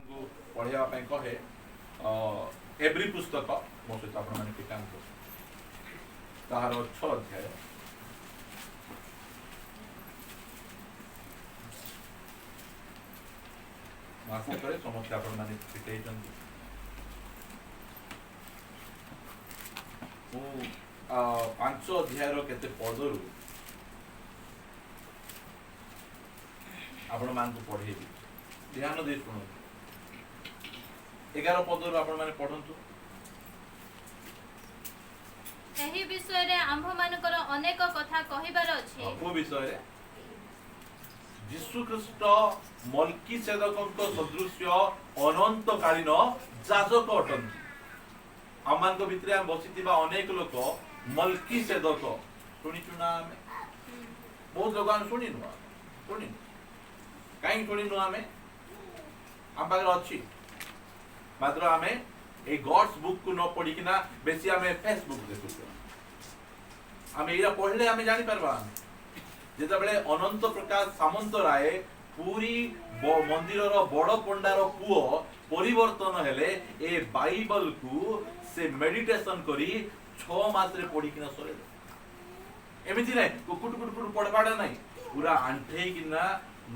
पढ़ाइवा कहे एवरी पुस्तक मो सहित आप टीकांत तार 6 अध्याय आशा करे समस्या आपने फिटे 5 अध्यायर केते पदरू आपण मान पढ़ेबी ध्यान दे शुणु 11 पदरू आपण माने पढ़ंतु एही विषय रे आंभ मानकर अनेक कथा कहिबार अछि को विषय रे यीशु ख्रीष्ट मल्कीसेदकक सदृश्य अनंतकालीन जाजक अटंती आमान को भितरे हम बसिथिबा अनेक लोक मल्कीसेदक सुनिचु ना आमे बहुत लोग हम सुनी कहीं शुणु आम आम पाखे अच्छी मात्र आम ए गॉड्स बुक को न पढ़ी ना बेसी आम फेसबुक देखु आम ये पढ़ले आम जानी पारबा जेते बेले अनंत प्रकाश सामंत राय पूरी मंदिर बड़ पंडार पुओ परिवर्तन हेले ए बाइबल को से मेडिटेशन करी 6 मास रे पढ़ी किना सरे एमिति नै कुकुट कुकुट पढ़बाडा नै पूरा आंठे किना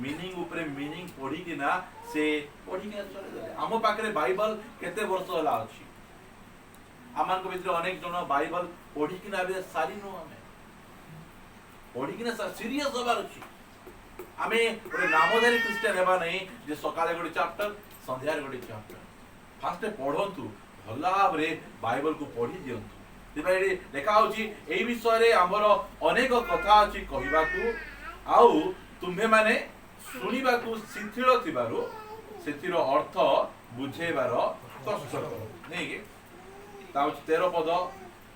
मीनिंग ऊपर मीनिंग पढ़ी किना से पढ़ी किना सरे दे आम पाखरे बाइबल केते वर्ष होला अछि आमान को भितर अनेक जन बाइबल पढ़ी किना बे सारी नो हमें पढ़ी किना सीरियस होबार अछि आमे ओरे नामधारी क्रिश्चियन हेबा नै जे सकाळे गोटे चैप्टर संध्या रे गोटे चैप्टर फास्ट पढ़ंतु भला भाबरे बाइबल को पढ़ी दियंतु दिबाइडी देखा होची एई विषय रे हमर अनेक कथा अछि कहिबा को आउ तुम्हे माने सुनिबा को शिथिल थिबारो सेथिर अर्थ बुझेबार कष्ट करो नै के ताउ 13 पद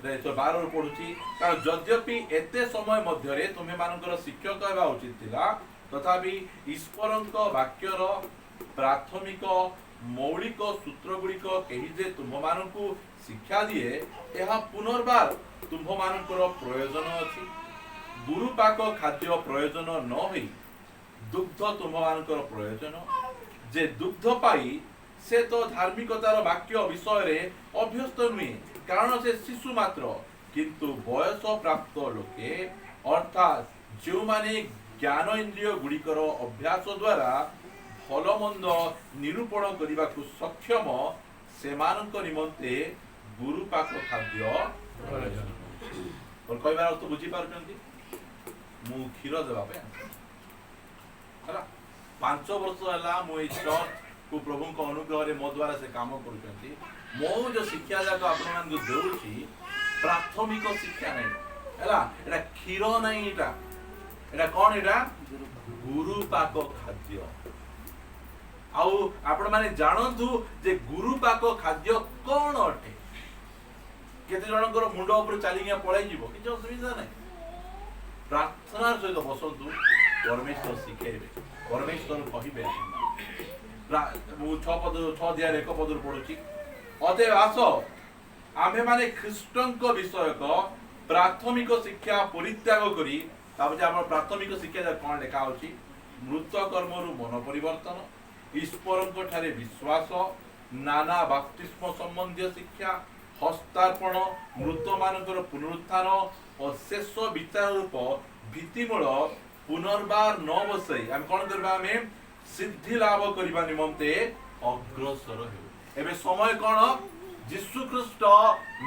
रे तो 12 रो पढुची कारण यद्यपि एते समय मध्य रे तुम्हे मानकर शिक्षक हेबा उचित थिला तथापि ईश्वरक वाक्यर प्राथमिक मौलिक सूत्र गुड़िक कही जे तुम मानकु शिक्षा दिए यह पुनर्बार तुम मानकर प्रयोजन अछि गुरुपाक खाद्य प्रयोजन न होई दुग्ध तुम मानकर प्रयोजन जे दुग्ध पाई से तो धार्मिकतार वाक्य विषय रे अभ्यस्त नुहे कारण से शिशु मात्र किंतु बयस प्राप्त लोके अर्थात जो माने ज्ञान इंद्रिय गुड़िकर अभ्यास द्वारा भल मंद निरूपण करने को सक्षम से निमंते गुरुपाक खाद्य प्रयोजन और कहबार अर्थ बुझी पारछंती मु क्षीर देबा पे हला 5 वर्ष हला मु ए चर्च को प्रभु को अनुग्रह रे मो द्वारा से काम करूछंती मो जो शिक्षा जाक आपन मान जो देउची प्राथमिक शिक्षा नै हला एटा क्षीर नै एटा कोन एटा गुरुपाक खाद्य आउ आपण माने जानंतु जे गुरुपाक खाद्य कोन अटे केते जनकर मुंड ऊपर चली गया पळाई जीवो किछ असुविधा नै प्रार्थना सहित बसंतु परमेश्वर शिखेबे परमेश्वर कहिबे मु 6 पद 6 दिया 1 पद पढुची अते आस आमे माने ख्रीष्टंक विषयक प्राथमिक शिक्षा परित्याग करी ताबे हमर प्राथमिक शिक्षा कोन लेखा होची मृत कर्मरु मन परिवर्तन ईश्वरक ठारे विश्वास नाना बप्तिस्म संबंधी शिक्षा हस्तार्पण मृत मानकर पुनरुत्थान और शेष विचार रूप भित्तिमूल पुनर्बार न बसई हम कोन करबा में सिद्धि लाभ करबा निमंते अग्रसर हेउ एबे समय कोन यीशु ख्रीष्ट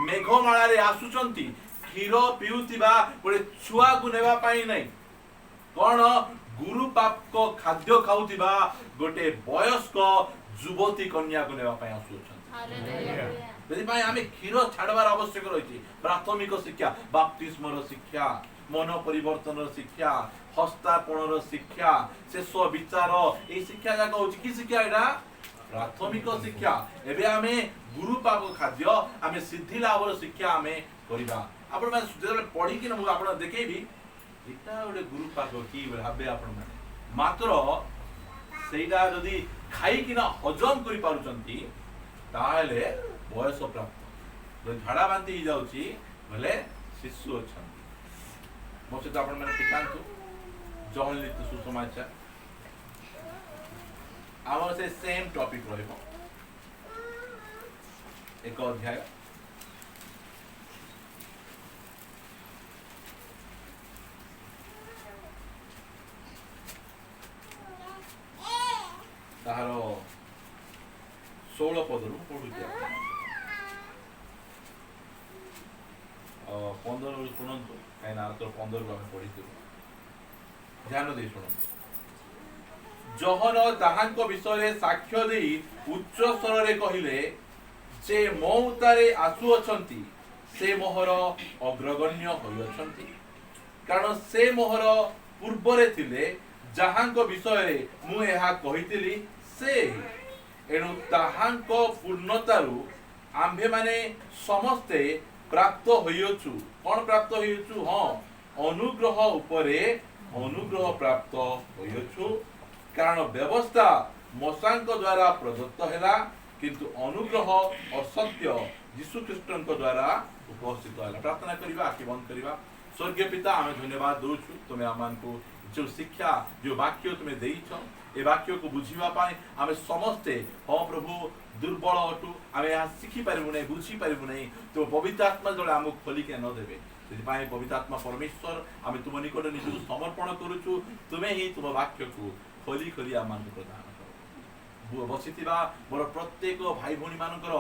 मेघमाला रे आसुचंती क्षीर पिउतिबा गोटे छुआ को नेबा पाई नै कोन गुरु पाप को खाद्य खाउतिबा गोटे वयस्क युवती कन्या को नेबा पाई आसुचंती हालेलुया यदि भाई आमे क्षीर छाड़बार आवश्यक रही प्राथमिक शिक्षा बाप्तिस्मर शिक्षा मन परिवर्तन शिक्षा हस्तार्पण शिक्षा शेष विचार ए शिक्षा जाक होची की शिक्षा एटा प्राथमिक शिक्षा एबे आमे गुरु पाप खाद्य आमे सिद्धि लाभर शिक्षा आमे करिबा आपण माने जेते पढी कि न आपण देखेबी एटा ओडे गुरु पाप की भाबे आपण माने मात्र सेटा जदी खाई कि न हजम करि पारुचंती ताले बयस प्राप्त जो झाड़ा बांती जाउची भले शिशु अछन मो से आपण माने टिकांतु जहन लित सुसमाचार आमर से सेम टॉपिक रहइबो एक अध्याय ताहार 16 पदरू पढ़ुचे 15 शुणु कहीं तो 15 आम पढ़ी ध्यान दे शुणु जहन ताहांको विषय साक्ष्य देई उच्च स्वर रे कहिले जे मौतारे आसु अछंती से मोहर अग्रगण्य होई अछंती कारण से मोहर पूर्वरे थिले जहांको विषय रे मु एहा कहितली से एणु ताहांको पूर्णतारु आम्भे माने समस्ते प्राप्त होइयछु कोन प्राप्त होइयछु हां अनुग्रह उपरे अनुग्रह प्राप्त होइयछु कारण व्यवस्था मोसांक द्वारा प्रदत्त हैला किंतु अनुग्रह असत्य यीशु ख्रीष्टन द्वारा उपस्थित हैला प्रार्थना करिबा आखि बंद करिबा स्वर्गीय पिता आमे धन्यवाद दोछु तुमे आमान को जो शिक्षा जो वाक्य तुमे देइछो ए वाक्य को बुझिबा पाए आमे समस्ते हां प्रभु दुर्बल अटु आमे यहाँ शिखि पारिबु नै बुझि पारिबु नै तो पवित्र आत्मा जले हमको खोली के न देबे सेति पवित्र आत्मा परमेश्वर आमे तुम निकट निज समर्पण करूछु तुमे ही तुम वाक्य को खोली खोली आमान प्रदान करो बसिथिबा मोर प्रत्येक भाई भणी मानकर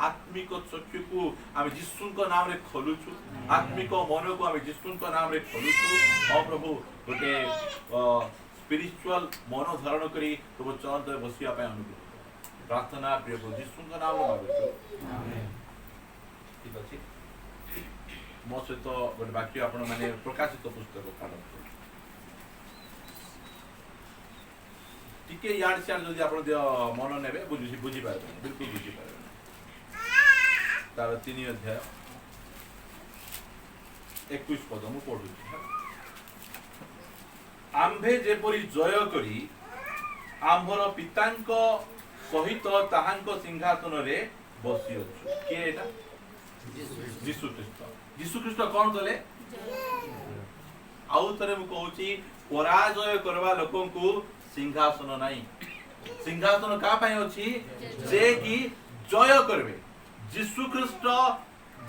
आत्मिक चक्षु को आमे यीशुଙ୍କ नाम रे खोलुछु आत्मिक मन को आमे यीशुଙ୍କ नाम रे खोलुछु ओ प्रभु गोटे स्पिरिचुअल मन धारण करी तुम चरण तले बसिया पाए अनुग्रह प्रार्थना प्रिय प्रभु यीशुଙ୍କ नाम रे मागुछु आमेन ठीक अछि मो सहित गोटे वाक्य आपण माने प्रकाशित पुस्तक काढ टिके यार सियार जदि आपण मन नेबे बुझी पारबे बिल्कुल बुझी पारबे तार 3 अध्याय 21 पद मु पढु आम्भे जेपरि जय करी आम्भर पितांक सहित ताहांक सिंहासन रे बसियछु के एटा यीशु ख्रीष्ट कोन कले आउ तरे मु कहूची पराजय करवा लोकन को सिंहासन नहीं सिंहासन का पाई अछि जे कि जय करबे यीशु ख्रीष्ट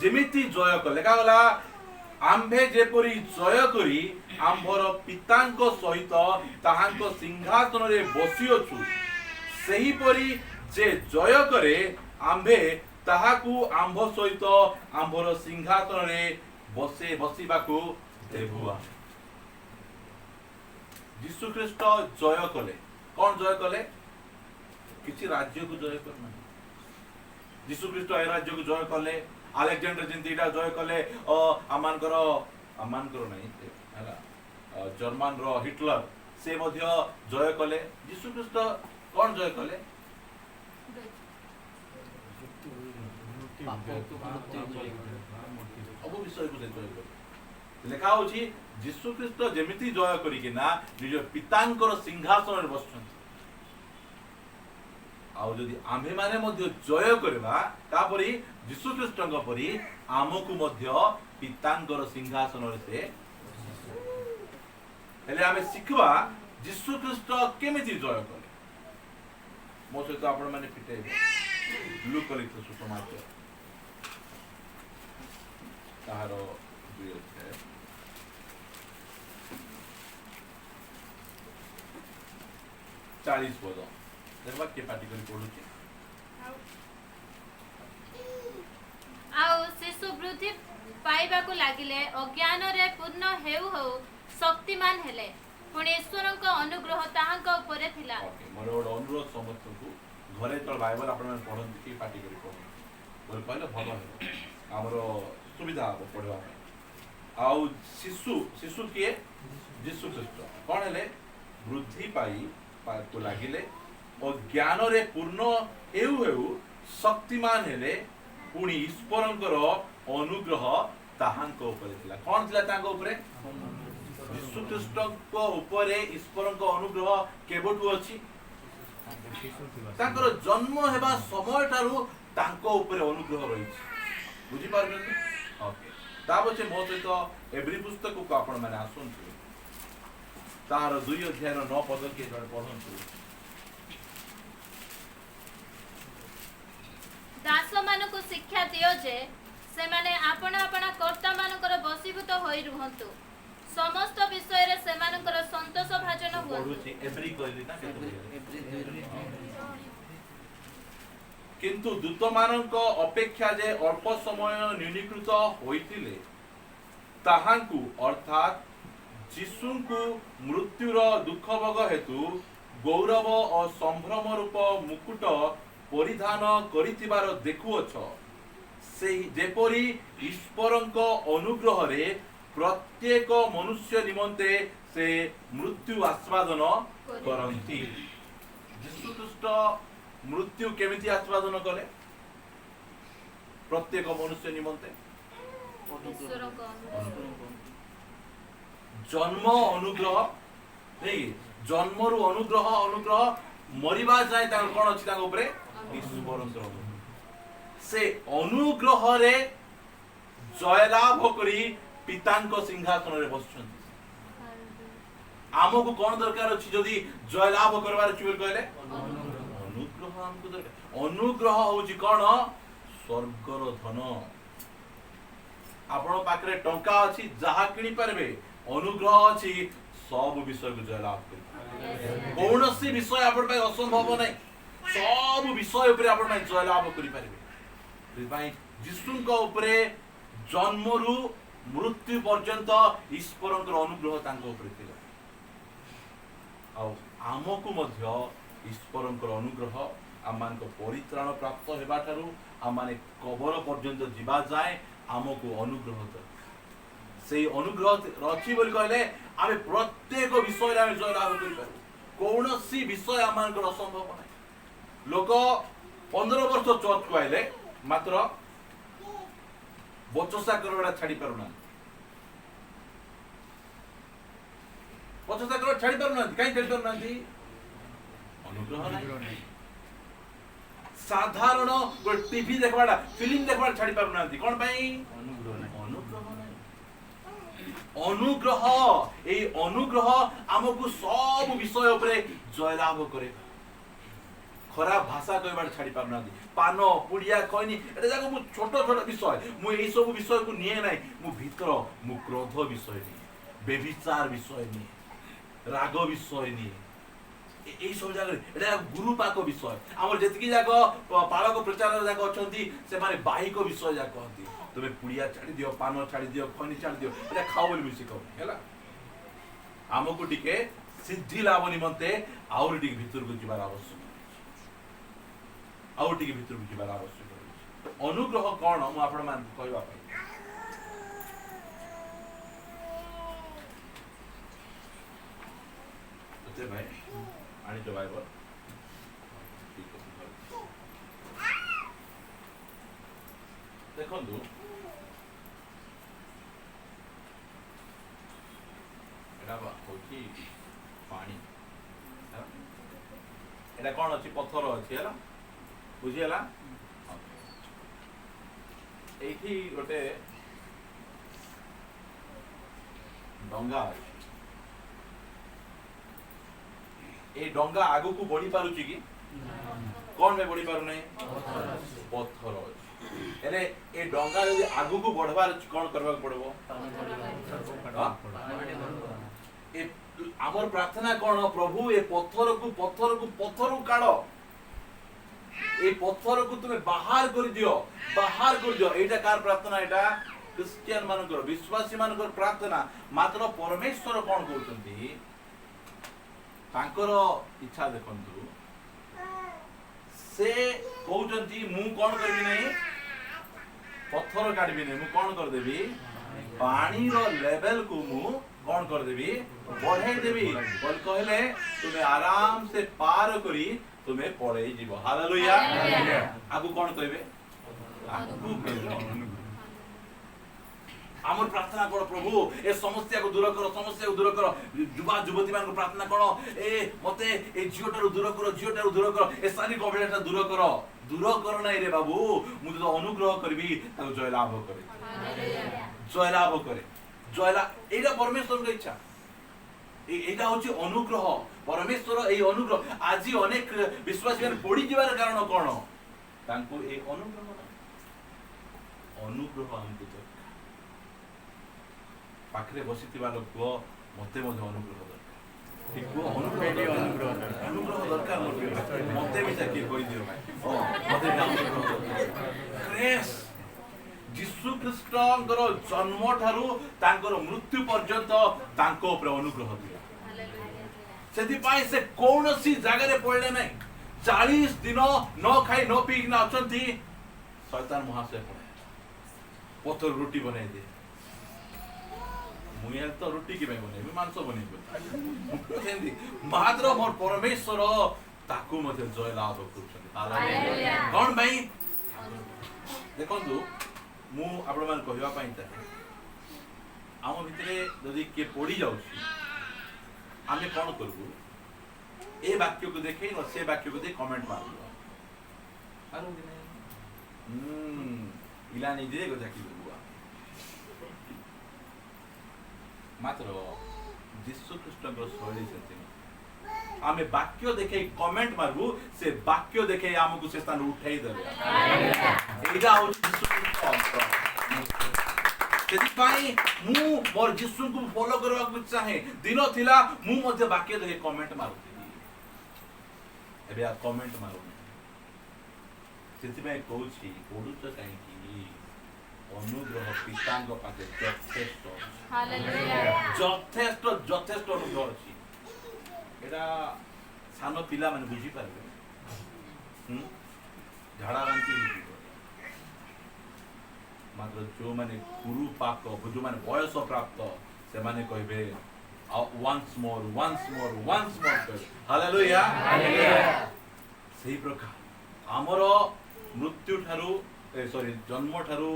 जेमिति जय कले का गला आम्भे जेपरि जय करी आम्भर पितांक सहित ताहांक सिंहासन रे बसियछु सही परी जे जय करे आम्भे ताहाकू आम्भ सहित आम्भर सिंहासन रे बसिबाकू देबुआ यीशु ख्रीष्ट जय कले कौन जय कले किछि राज्य को जय करना यीशु ख्रीष्ट ए राज्य को जय कले अलेक्जेंडर जिंतीटा जय कले अमानकर नहीं हैला जर्मन रो हिटलर से मध्य जय कले यीशु ख्रीष्ट कौन जय कले अब विषय को जय कले लेखा होची यीशु ख्रीष्ट जेमिति जय करी कि ना निज पितांकर सिंहासन रे बसछन आउ जदि आम्भे माने मध्य जय करबा तापरि यीशु ख्रीष्टଙ୍କ परि आमकु मध्य पितांकर सिंहासन रे से हेले आमे सिखबा यीशु ख्रीष्ट केमिति जय करे मो सहित आपण माने पिटेबे लुक लिख सुसमाचार ताहार 2 अध्याय 40 पद देखबा के पार्टी करी पढुची आउ शिशु वृद्धि पाइबाकू लागिले अज्ञान रे पूर्ण हेउ हो शक्तिमान हेले पुणी ईश्वरक अनुग्रह ताहांक उपरे थिला मोर ओड अनुरोध समस्त को घरे तो बाइबल आपण पढंती की पार्टी करी पढ बोल पहले भलो है हमरो सुविधा पढवा आउ शिशु किए यीशु ख्रीष्ट कोन हेले वृद्धि पाई को लागिले और ज्ञान रे पूर्ण हेउ शक्तिमान हेले पुणी ईश्वरंकर अनुग्रह ताहांक उपरे थिला कोन थिला तांको उपरे यीशु ख्रीष्ट को उपरे ईश्वरंक अनुग्रह केबोटु अछि तांकर जन्म हेबा समय तारु तांको उपरे अनुग्रह रही बुझी पारबे ओके ताबचे मो सहित एवरी पुस्तक को आपण माने आसुंतु तार 2 अध्याय 9 पद के जण पढंतु ଦିଅ ଯେ ସେମାନେ ଆପଣା ଆପଣା କର୍ତ୍ତା ମାନଙ୍କର ବଶୀଭୂତ ହୋଇ ରୁହନ୍ତୁ, ସମସ୍ତ ବିଷୟରେ ସେମାନଙ୍କର ସନ୍ତୋଷ ଭାଜନ ହୁଅନ୍ତୁ। ପଢୁଛି ଏଭ୍ରି କହିଲି ନା କେତେ କିନ୍ତୁ ଦୂତମାନଙ୍କ ଅପେକ୍ଷା ଯେ ଅଳ୍ପ ସମୟ ନ୍ୟୁନୀକୃତ ହୋଇଥିଲେ ତାହାଙ୍କୁ ଅର୍ଥାତ୍ ଯୀଶୁଙ୍କୁ ମୃତ୍ୟୁର ଦୁଃଖ ଭୋଗ ହେତୁ ଗୌରବ ଓ ସମ୍ଭ୍ରମ ରୂପ ମୁକୁଟ ପରିଧାନ କରିଥିବାର ଦେଖୁଅଛ, ସେହି ଯେପରି ଈଶ୍ୱରଙ୍କ ଅନୁଗ୍ରହରେ ପ୍ରତ୍ୟେକ ମନୁଷ୍ୟ ନିମନ୍ତେ ସେ ମୃତ୍ୟୁ ଆସ୍ୱାଦନ କରନ୍ତି। ଯୀଶୁ ଖ୍ରୀଷ୍ଟ ମୃତ୍ୟୁ କେମିତି ଆସ୍ୱାଦନ କଲେ? ପ୍ରତ୍ୟେକ ମନୁଷ୍ୟ ନିମନ୍ତେ ଈଶ୍ୱରଙ୍କ ଅନୁଗ୍ରହ। ଜନ୍ମ ଅନୁଗ୍ରହ ନାଇଁ, ଜନ୍ମରୁ ଅନୁଗ୍ରହ ମରିବା ଯାଏ ତାଙ୍କ କଣ ଅଛି ତାଙ୍କ ଉପରେ? ଈଶ୍ୱରଙ୍କର ସେ ଅନୁଗ୍ରହରେ ଜୟଲାଭ କରି ପିତାଙ୍କ ସିଂହାସନରେ ବସୁଛନ୍ତି। ଆମକୁ କଣ ଦରକାର ଅଛି ଯଦି ଜୟଲାଭ କରିବାର ଅଛି ବୋଲି କହିଲେ? ଅନୁଗ୍ରହ ଆମକୁ ଦରକାର। ଅନୁଗ୍ରହ ହଉଛି କଣ? ସ୍ୱର୍ଗର ଧନ। ଆପଣ ପାଖରେ ଟଙ୍କା ଅଛି, ଯାହା କିଣି ପାରିବେ। ଅନୁଗ୍ରହ ଅଛି, ସବୁ ବିଷୟକୁ ଜୟଲାଭ କରିପାରିବେ। କୌଣସି ବିଷୟ ଆପଣ ପାଇଁ ଅସମ୍ଭବ ନାହିଁ। ସବୁ ବିଷୟ ଉପରେ ଆପଣ ପାଇଁ ଜୟଲାଭ କରିପାରିବେ। ସେଥିପାଇଁ ଯୀଶୁଙ୍କ ଉପରେ ଜନ୍ମରୁ ମୃତ୍ୟୁ ପର୍ଯ୍ୟନ୍ତ ଈଶ୍ୱରଙ୍କର ଅନୁଗ୍ରହ ତାଙ୍କ ଉପରେ ଥିଲା। ଆଉ ଆମକୁ ମଧ୍ୟ ଈଶ୍ୱରଙ୍କର ଅନୁଗ୍ରହ ଆମମାନଙ୍କ ପରିତ୍ରାଣ ପ୍ରାପ୍ତ ହେବା ଠାରୁ ଆମମାନେ କବର ପର୍ଯ୍ୟନ୍ତ ଯିବା ଯାଏ ଆମକୁ ଅନୁଗ୍ରହ ଦରକାର। ସେଇ ଅନୁଗ୍ରହ ଅଛି ବୋଲି କହିଲେ ଆମେ ପ୍ରତ୍ୟେକ ବିଷୟରେ ଆମେ ଜୟଲାଭ କରିପାରିବୁ। କୌଣସି ବିଷୟ ଆମମାନଙ୍କର ଅସମ୍ଭବ ନାହିଁ। ଲୋକ 15 ବର୍ଷ ଚର୍ଚ୍ଚକୁ ଆଇଲେ ମାତ୍ର ବଚସା କରିବା ଛାଡି ପାରୁନାହାନ୍ତି। ବଚସା କରିବା ଛାଡି ପାରୁନାହାନ୍ତି। କାହିଁ ଛାଡି ପାରୁନାହାନ୍ତି? ଅନୁଗ୍ରହ ନାହିଁ। ସାଧାରଣ ଟିଭି ଦେଖବାଟା, ଫିଲ୍ମ ଦେଖବାଟା ଛାଡି ପାରୁନାହାନ୍ତି। କଣ ପାଇଁ? ଅନୁଗ୍ରହ ନାହିଁ। ଅନୁଗ୍ରହ, ଏଇ ଅନୁଗ୍ରହ ଆମକୁ ସବୁ ବିଷୟ ଉପରେ ଜୟଲାଭ କରେ। ଖରାପ ଭାଷା କହିବାଟା ଛାଡି ପାରୁନାହାନ୍ତି। ପାନ, ପୁଡିଆ, ଖଇନି, ଏଟା ଯାକ ମୁଁ ଛୋଟ ଛୋଟ ବିଷୟ, ମୁଁ ଏଇ ସବୁ ବିଷୟକୁ ନିଏ ନାହିଁ। ମୁଁ ଭିତର, ମୁଁ କ୍ରୋଧ ବିଷୟ ନିଏ, ବେଭିଚାର ବିଷୟ ନିଏ, ରାଗ ବିଷୟ ନିଏ। এই সব জায়গায় এটা গুরুপাক বিষয়। আমার যেতিকি যাক পালক প্রচারক যাক অଛନ୍ତି ସେମାନେ ବାହିକ ବିଷୟ ଯାକ କହନ୍ତି। ତମେ ପୁଡ଼ିଆ ଛାଡ଼ି ଦିଅ, ପାନ ଛାଡ଼ି ଦିଅ, ଖନି ଛାଡ଼ି ଦିଅ, ଏଟା ଖାଅ ବୋଲି ମିଶି କହୁନି ହେଲା। ଆମକୁ ଟିକେ ସିଦ୍ଧି ଲାଭ ନିମନ୍ତେ ଆହୁରି ଟିକେ ଭିତରକୁ ଯିବାର ଆବଶ୍ୟକ ଅଛି। ଆଉ ଟିକେ ଭିତରକୁ ଯିବାର ଆବଶ୍ୟକ ଅଛି। ଅନୁଗ୍ରହ କଣ ମୁଁ ଆପଣମାନଙ୍କୁ କହିବା ପାଇଁ ଭାଇ ଆଣିଛ ବାଇବଲ? ଦେଖନ୍ତୁ ଏଟା ହଉଛି ପାଣି, ଏଟା କଣ ଅଛି? ପଥର ଅଛି ହେଲା, ବୁଝିହେଲା? ଏଇଠି ଗୋଟେ ଡଙ୍ଗା ଅଛି। এই ডঙ্গা আগুকু বড়ি পারুছি কি? কোন মে বড়ি পারু নাই? পথর ଅଛି। এলে এই ডঙ্গা যদি আগুকু বড়বার ଅଛି কোন করবাক পড়ব? এ আমার প্রার্থনা কোন? প্রভু এ পথরকু কাড়। এই পথরকু তুমি বাহার করে দিও, বাহার করে দিও। এইটা কার প্রার্থনা? এটা খ্রিস্টিয়ান মানকর, বিশ্বাসী মানকর প্রার্থনা। মাত্র পরমেশ্বর কোন করুଛନ୍ତି? ତାଙ୍କର ଇଚ୍ଛା ଦେଖନ୍ତୁ, ସେ କହୁଛନ୍ତି ମୁଁ କଣ କରିବି ନାହିଁ? ପଥର କାଢିବି ନାହିଁ। ମୁଁ କଣ କରିଦେବି? ପାଣିର ଲେଭେଲକୁ ମୁଁ କଣ କରିଦେବି? ବଢେଇ ଦେବି ବୋଲି କହିଲେ ତୁମେ ଆରାମ ସେ ପାର କରି ତୁମେ ପଳେଇ ଯିବ। ହାଲେଲୁୟା। ଆଗକୁ କଣ କହିବେ? ଆଗକୁ আমার প্রার্থনা করো প্রভু এ সমস্যাকে দূর করো, সমস্যাকে দূর করো। যুবা যুবতী ମାନଙ୍କୁ প্রার্থনা করো, এ মতে এই ঝিওটারু দূর করো, ঝিওটারু দূর করো, এ শারীরিক অবহেলাটা দূর করো। দূর করো নাই রে বাবু, ମୁଁ ଯଦି ଅନୁଗ୍ରହ କରିବି ତାକୁ ଜୟ ଲାଭ କରେ, ଜୟ ଲାଭ କରେ। এইটা পরমেশ্বরের ইচ্ছা। এইটা হচ্ছে অনুগ্রহ। পরমেশ্বর এই অনুগ্রহ। আজি অনেক বিশ্বাসী পড়ি যাবার কারণ কোন? তাଙ୍କୁ এই অনুগ্রহ। ଅନୁଗ୍ରହ ଆମକୁ ଦରକାର। ପାଖରେ ବସିଥିବା ଲୋକ ମତେ ମଧ୍ୟ ଅନୁଗ୍ରହ ଦରକାର। ଠିକ କୁହ, ଅନୁଗ୍ରହ ଦରକାର ମତେ ବି ଚାକିରି କହିଦିଅ ଭାଇ। ମତେ ବି ଅନୁଗ୍ରହ ଦରକାର। ଗ୍ରେସ୍ ଯୀଶୁ ଖ୍ରୀଷ୍ଟଙ୍କର ଜନ୍ମ ଠାରୁ ତାଙ୍କର ମୃତ୍ୟୁ ପର୍ଯ୍ୟନ୍ତ ତାଙ୍କ ଉପରେ ଅନୁଗ୍ରହ ଦିଅ। ସେଥିପାଇଁ ସେ କୌଣସି ଜାଗାରେ ପଡ଼ିଲେ ନାହିଁ। 40 ଦିନ ନ ଖାଇ ନ ପିଇକିନା ଅଛନ୍ତି। ଶୈତାନ ମହାଶୟ ପଳାଏ ପଥର ରୁଟି ବନେଇ ଦିଏ। ମୁଇଁ ତ ରୁଟି କି ପାଇଁ ବନେଇବି, ମାଂସ ବନେଇବି ସେମିତି ମାତ୍ର ମୋର ପରମେଶ୍ୱର ତାକୁ ମଧ୍ୟ ଜୟ ଲାଭ କରୁଛନ୍ତି। କଣ ପାଇଁ? ଦେଖନ୍ତୁ, ମୁଁ ଆପଣମାନେ କହିବା ପାଇଁ ଚାହେଁ, ଆମ ଭିତରେ ଯଦି କିଏ ପଡ଼ି ଯାଉଛି ଆମେ କଣ କରିବୁ? ଏ ବାକ୍ୟକୁ ଦେଖେଇ ନ ସେ ବାକ୍ୟକୁ ଦେଇ କମେଣ୍ଟ ମାରିବୁ। ଇଲା ନିଜେ ଜାକି ଦେବୁ। ମାତ୍ର ଯୀଶୁ ଖ୍ରୀଷ୍ଟଙ୍କର ଶୈଳୀ ସେମିତି ଆମେ ବାକ୍ୟ ଦେଖେଇ କମେଣ୍ଟ ମାରିବୁ, ସେ ବାକ୍ୟ ଦେଖେଇ ଆମକୁ ସେ ସ୍ଥାନ ଉଠେଇ ଦେବେ। ଏଇଟା ହଉଛି ଯୀଶୁ ଖ୍ରୀଷ୍ଟ। ସେଥିପାଇଁ ମୁଁ ମୋର ଯୀଶୁଙ୍କୁ ଫଲୋ କରିବାକୁ ଚାହେଁ। ଦିନ ଥିଲା ମୁଁ ମଧ୍ୟ ବାକ୍ୟ ଦେଖେଇ କମେଣ୍ଟ ମାରୁଥିଲି, ଏବେ ଆଉ କମେଣ୍ଟ ମାରୁନି। ସେଥିପାଇଁ କହୁଛି, ପଢୁଛ କାହିଁକି? ଅନୁଗ୍ରହ ପିତାଙ୍କ ପାଖରେ ଯଥେଷ୍ଟ ଯଥେଷ୍ଟ ଯଥେଷ୍ଟ ଅନୁଗ୍ରହ ଅଛି। ଏଟା ସାନ ପିଲାମାନେ ବୁଝିପାରିବେ। ଝାଡ଼ା ବାନ୍ତି ହେଇଯିବ। ମାତ୍ର ଯୋଉମାନେ ଗୁରୁପାକ, ଯୋଉମାନେ ବୟସ ପ୍ରାପ୍ତ, ସେମାନେ କହିବେ once more ହାଲେଲୁୟା। ସେହି ପ୍ରକାର ଆମର ମୃତ୍ୟୁ ଠାରୁ ଜନ୍ମ ଠାରୁ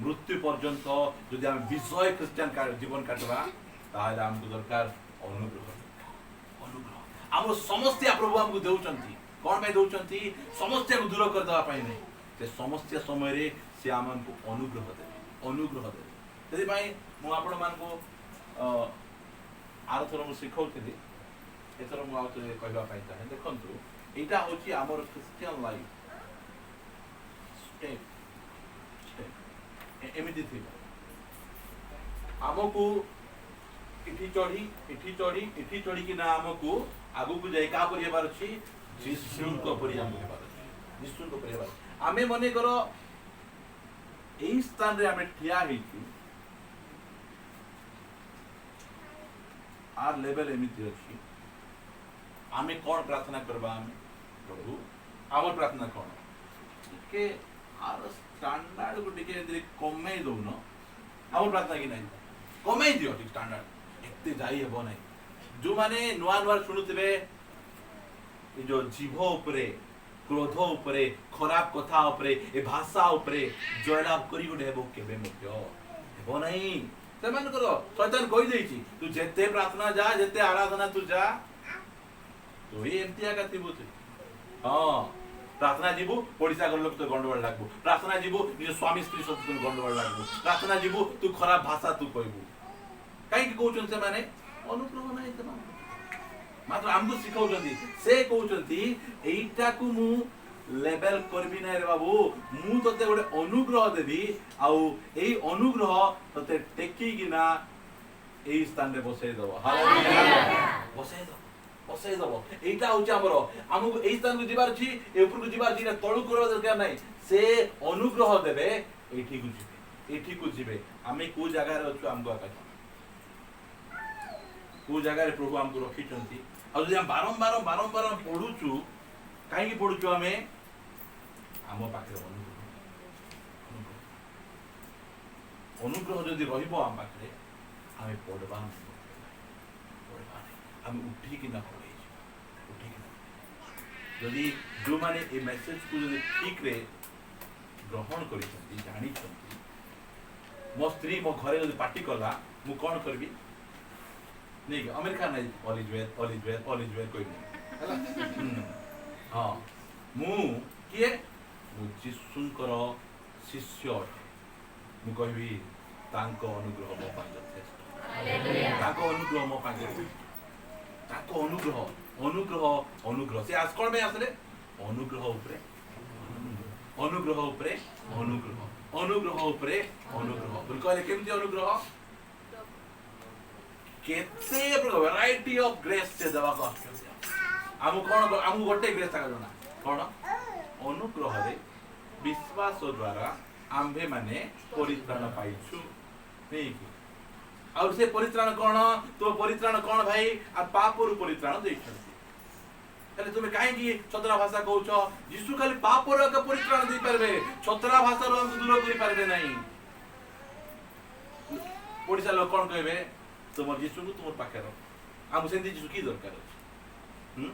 ମୃତ୍ୟୁ ପର୍ଯ୍ୟନ୍ତ ଯଦି ଆମେ ବିଷୟ ଖ୍ରୀଷ୍ଟିଆନ ଜୀବନ କାଟିବା, ତାହେଲେ ଆମକୁ ଦରକାର ଅନୁଗ୍ରହ। ଅନୁଗ୍ରହ ଆମର ସମସ୍ୟା ପ୍ରଭୁ ଆମକୁ ଦେଉଛନ୍ତି। କଣ ପାଇଁ ଦେଉଛନ୍ତି? ସମସ୍ୟାକୁ ଦୂର କରିଦେବା ପାଇଁ ନାହିଁ। ସେ ସମସ୍ୟା ସମୟରେ ସେ ଆମକୁ ଅନୁଗ୍ରହ ଦେବେ, ଅନୁଗ୍ରହ ଦେବେ। ସେଥିପାଇଁ ମୁଁ ଆପଣମାନଙ୍କୁ ଆରଥର ମୁଁ ଶିଖଉଥିଲି, ଏଥର ମୁଁ ଆଉ ଥରେ କହିବା ପାଇଁ ଚାହେଁ। ଦେଖନ୍ତୁ, ଏଇଟା ହଉଛି ଆମର ଖ୍ରୀଷ୍ଟିଆନ ଲାଇଫ ଷ୍ଟେପ୍। ଏମିତି ଥିବ, ଆମକୁ ଏଠି ଚଢିକିନା ଆମକୁ ଆଗକୁ ଯାଇ କାହା ପରି ହେବାର ଅଛି? ଯୀଶୁଙ୍କ ପରି ଆମକୁ ହେବାର ଅଛି। ଯୀଶୁଙ୍କ ପରି ହେବାର। ଆମେ ମନେକର ଏଇ ସ୍ଥାନରେ ଆମେ ଠିଆ ହେଇଛୁ, आर लेवल एमिति अछि। आमे कौन प्रार्थना करबा? आमे प्रभु आमर प्रार्थना कौन के आर स्टैंडर्ड को टिके यदि कमे दो न आमर प्रार्थना कि नहीं कमे दियो टिक स्टैंडर्ड एते जाई हेबो नहीं। जो माने नुआ नुआ सुनुतबे ए जो जीव उपरे क्रोध उपरे खराब कथा उपरे ए भाषा उपरे जयलाभ करी गुडे हेबो केबे मध्य हेबो नहीं। सेमान करो शैतान कहि देछि तू जेते प्रार्थना जा जेते आराधना तू जा तो ही एमतिया का थिबो तू। हां प्रार्थना जीवु पड़िसा घर लोक तो गंडगोल लागबो, प्रार्थना जीवु निज स्वामी स्त्री सहित तो गंडगोल लागबो, प्रार्थना जीवु तू खराब भाषा तू कहबो। काई कि कहउछन से माने अनुग्रह नाही त मात्र हमको सिखाउछन्ती से कहउछन्ती एइटा को मु लेवल करबी नै रे बाबू मु तते गोटे अनुग्रह देबी आउ एई अनुग्रह तते टेकी गिना एई स्थान रे बसै दबो। हालेलुया बसै दो बसै दबो। एइटा होछ हमरो हमको एई स्थान को जिबार छी ए ऊपर को जिबार छी तळु करबा दरकार नै से अनुग्रह देबे एठी को जिबे आमे को जगह रे अछु हमको आका को जगह रे प्रभु हमको रखी चंती आ जदि हम बारंबार पढुछु काई की पढुछु हमें आम पाखे अनुग्रह जदि रहिबो आम पाखे आमे पढबा हम उठी कि ना पढे उठी कि ना जदि जो माने ए मेसेज को जदि ठीक रे ग्रहण करि छथि जानि छथि मो स्त्री मो घरे जदि पार्टी करला मु कोन करबी नहीं अमेरिका नहीं ऑल इज वेल कोई नहीं हैला। हां मु किए मु जिसुंकर शिष्य मु कहबी तांको अनुग्रह मो पाखे यथेष्ट। हालेलुया तांको अनुग्रह मो पाखे तांको अनुग्रह से आजकल में आसले अनुग्रह उपरे अनुग्रह अनुग्रह उपरे अनुग्रह बोल कहले केमती अनुग्रह केते वैरायटी ऑफ ग्रेस से देवा को आम कोन आम गोटे ग्रेस का जना कोन अनुग्रह रे विश्वास द्वारा आम्भे माने परित्राण पाइछु नहीं कि और से परित्राण कोन तो परित्राण कोन भाई आ पापरु परित्राण देछथि हेले तुमे काहे कि छतरा भाषा कहउछ यीशु खाली पापर का परित्राण दे परबे छतरा भाषा रो हम दूर कर परबे नहीं ओडिसा लोक कोन कहबे तुम यीशु को तुम पाखे रहो हम सेंदी यीशु की दरकार अछि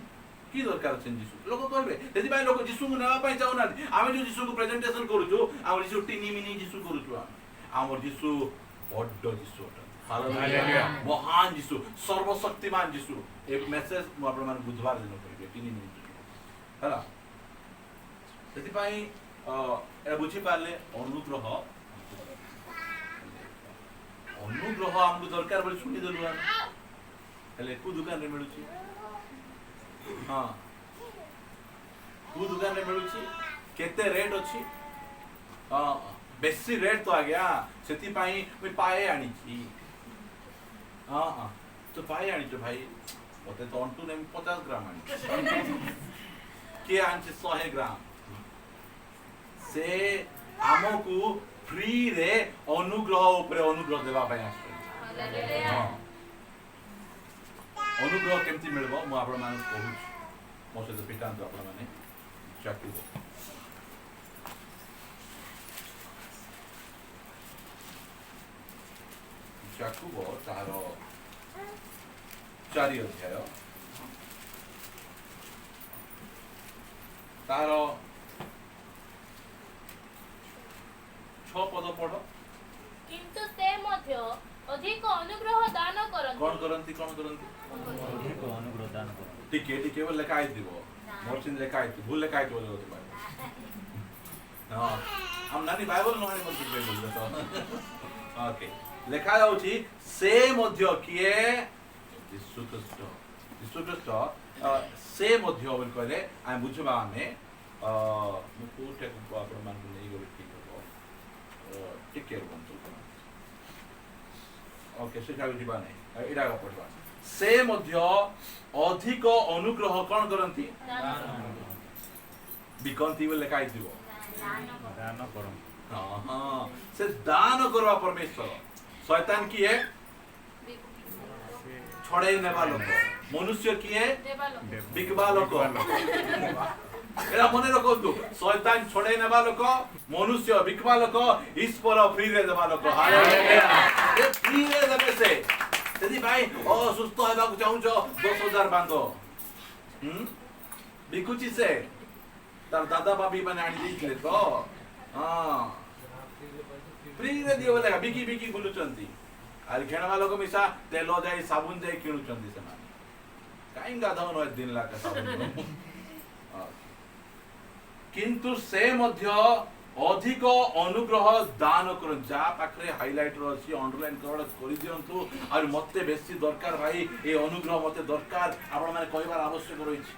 की दरकार अछि यीशु लोक कहबे यदि भाई लोक यीशु को नेवा पई चाउ ना आमे जो यीशु को प्रेजेंटेशन करूछु हम यीशु टिनी मिनी यीशु करूछु हमर यीशु बड्ड यीशु हालेलुया महान यीशु सर्वशक्तिमान यीशु एक मेसेज म आपण मान बुधवार दिन करिवे टिनी मिनी हला सेति पई ए बुझी पाले अनुग्रह अनुग्रह हमको दरकार बोली सुनी देलु हेले को दुकान रे मिलुची हां को दुकान रे मिलुची केते रेट अछि हां बेसी रेट तो आ गया सेति पाई मैं पाए आनी छी हां हां तो पाए आनी छ भाई मते तो अंटू ने 50 ग्राम आनी के आनी 100 ग्राम से हमको फ्री रे अनुग्रह ऊपर अनुग्रह देवा पय आछन हालेलुया अनुग्रह केमती मिलबो मु आपण माने कहू मो से पिटान तो आपण माने चाकू चाकू तार 4 अध्याय तार 6 पद पढ़ किंतु से मध्य अधिक अनुग्रह दान करंती कोन करंती अधिक अनुग्रह दान करंती टिके बोल लेखा आइदिबो मोरचिन लेखा आइति भूल लेखा आइति बोले होते हां हम नानी बाइबल नहानी मत बोल तो ओके लेखा जाउची से मध्य किए यीशु ख्रीष्ट से मध्य बोल कहले आ बुझबा माने मु कोठे को आपण मान नै गो ठीक हो टिके बंतु ओके से जाउ दिबा नै एडा का पढ़बा से मध्य अधिक अनुग्रह कोन करंती बिकंती बोल लेखा आइदिबो दान करम हां हां से दान करवा परमेश्वर शैतान की है छोड़े नेबा लोक मनुष्य की है बिकबा लोक एरा मने रखो तू शैतान छोड़े नेबा लोक मनुष्य बिकबा लोक ईश्वर फ्री रे देबा लोक हालेलुया ये फ्री रे देबे से यदि भाई सुस्त हेबा को चाहू छ 10000 बांधो बिकुची से तार दादा बाबी बने आनी दिखले तो हां फ्री रे दियो बोले बिकी बिकी बुलुचंती आर घेणवा लोक मिसा तेल जाई साबुन जाई किणुचंती से माने काई गाधव न दिन ला का साबुन किंतु से मध्य अधिक अनुग्रह दान करन जा पाखरे हाइलाइट रो अछि अंडरलाइन कर दियंतु और मते बेसी दरकार भाई ए अनुग्रह मते दरकार आपण माने कहबार आवश्यक रहिछि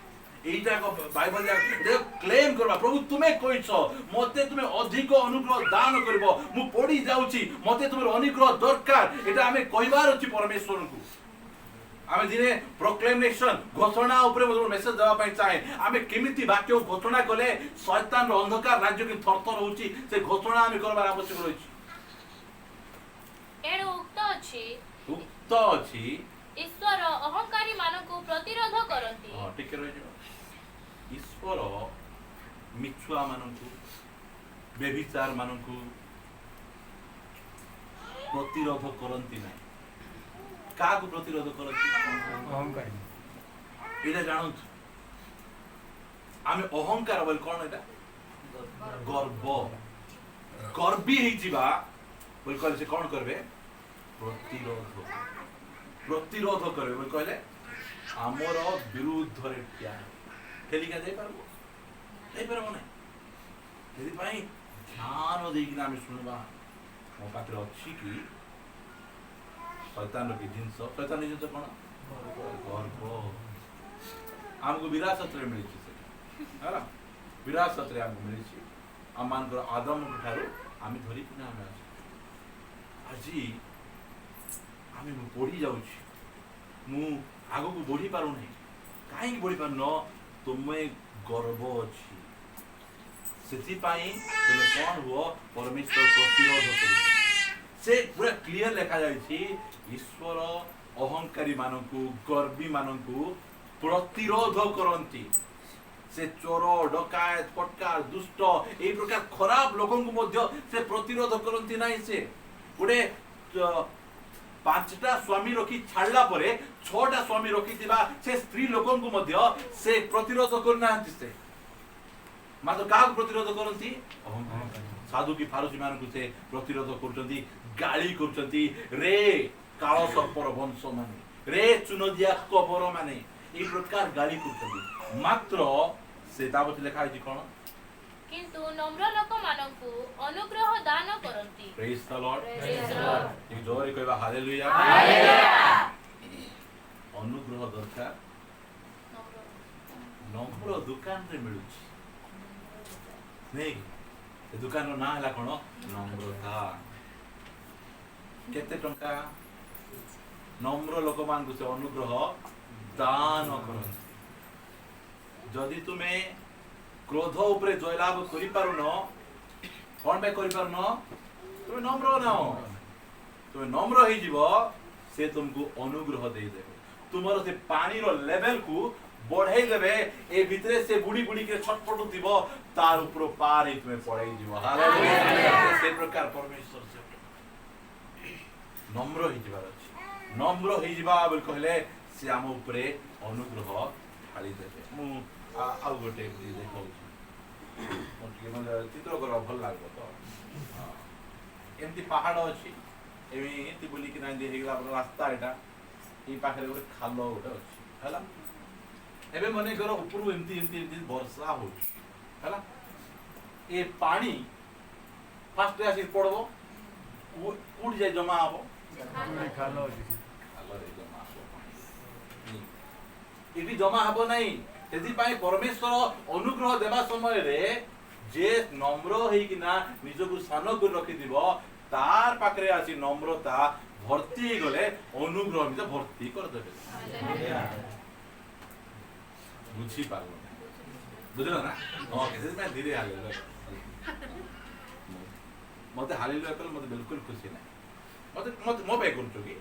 एटा को बाइबल जे क्लेम करबा प्रभु तुमे कहिछो मते तुमे अधिक अनुग्रह दान करबो मु पड़ी जाउची मते तुमर अनुग्रह दरकार एटा हमें कहबार अछि परमेश्वर को आमे दिने प्रोक्लेमेशन घोषणा ऊपर मोर मेसेज देबा पई चाहे आमे केमिति वाक्य घोषणा कले शैतान रो अंधकार राज्य के थरथर होउची से घोषणा आमे करबार आवश्यक रहिछि एणु उक्त अछि ईश्वर अहंकारी मानको प्रतिरोध करंती हां ठीक रहि जो ईश्वर मिछुआ माननको बेविचार माननको प्रतिरोध करंती नै का को प्रतिरोध करंती अहंकारी एटा जानत आमे अहंकार बोल कोन एटा गर्व गर्वी हि जीवा बोल कहले से कोन करबे प्रतिरोध करबे बोल कहले हमर विरुद्ध रे क्या खेलिका जाई परबो नै यदि भाई ध्यान देकिना आमे सुनबा मो पात्र अछि कि शैतान के जिंस शैतान जिंस कोन गर्व हमको विरासत रे मिली छै हला विरासत रे हमको मिली छै आमମାନଙ୍କର ଆଦମଙ୍କ ଠାରୁ ଆମେ ଧରିକିନା ଆମେ ଆସୁ ଆଜି ଆମେ ବଢ଼ି ଯାଉଛି ମୁଁ ଆଗକୁ ବଢ଼ି ପାରୁନାହିଁ କାହିଁକି ବଢ଼ି ପାରୁନ ତୁମେ ଗର୍ବ ଅଛି ସେଥିପାଇଁ ତୁମେ କ'ଣ ହୁଅ ପରମେଶ୍ୱର ପ୍ରତିରୋଧ କରୁଛ ସେ ପୁରା କ୍ଲିୟର ଲେଖାଯାଇଛି ଈଶ୍ୱର ଅହଙ୍କାରୀ ମାନଙ୍କୁ ଗର୍ବୀ ମାନଙ୍କୁ ପ୍ରତିରୋଧ କରନ୍ତି से चोर डकायत पटकार दुष्ट यही प्रकार खराब लोगों को मध्य से प्रतिरोध करती नहीं से गोटे 5टा स्वामी रखी छाड़ला परे 6टा स्वामी रखी से स्त्री लोगों को मध्य से प्रतिरोध करना से मात्र का प्रतिरोध करती साधु की फारूसी मान को से प्रतिरोध करचंती गाली करचंती रे कालो सर्पर वंश माने रे चुनदिया कबर माने এই প্রকার গালি করছন্তি মাত্র সেটাবত লেখা আছে কোন কিন্তু নম্র লোকମାନଙ୍କୁ ଅନୁଗ୍ରହ ଦାନ କରନ୍ତି প্রেজ দ্য লর্ড এক জোরে কইবা হালেলুয়া অনুগ্রহ দরকার নম্র দোকাନରେ ମିଳୁଛି নেই ଏ ଦୋକାନର ନାଁ ହେଲା কোন নম্রতা କେତେ ଟଙ୍କା নম্র ଲୋକମାନଙ୍କୁ ସେ ଅନୁଗ୍ରହ दान करन जदि तुमे क्रोध उपरे जयलाभ करि पारुन कोन बे करि पारुन तुमे नम्र न हो तुमे नम्र होई जीवो से तुमको अनुग्रह दे देबे तुमरो से पानी रो लेवल को बढ़ाई देबे ए भितरे से बुड़ी बुड़ी के छटपटु दिबो तार ऊपर पार ही तुमे पड़ाई जीवो हालेलुया से प्रकार परमेश्वर से नम्र होई जीवा अछि नम्र होई जीवा बोल कहले से आम उपरे अनुग्रह ढाली देबे मु आउ गोटे देखौछि चित्र कर भल लागबो तो एमती पहाड़ अछि एमती बोली कि ना देहिला रास्ता एटा ई पाखरे गोटे खालो गोटे अछि हला एबे मने कर ऊपर एमती एमती एमती वर्षा हो हला ए पानी फास्ट आसी पड़बो कूड जाय जमा आबो खालो रे जमा इटी जमा हबो नहीं तेदी पाई परमेश्वर अनुग्रह देवा समय रे जे नम्र हेई कि ना निजको सानो कर रखि दिबो तार पाखरे आसी नम्रता भर्ती गले अनुग्रह मिसे भर्ती कर देबे हालेलुया बुझी पालो बुझलो ना हां केसे में धीरे हालेलुया मते हालेलुया कल मते बिल्कुल खुशी नहीं मते मो पे करछो की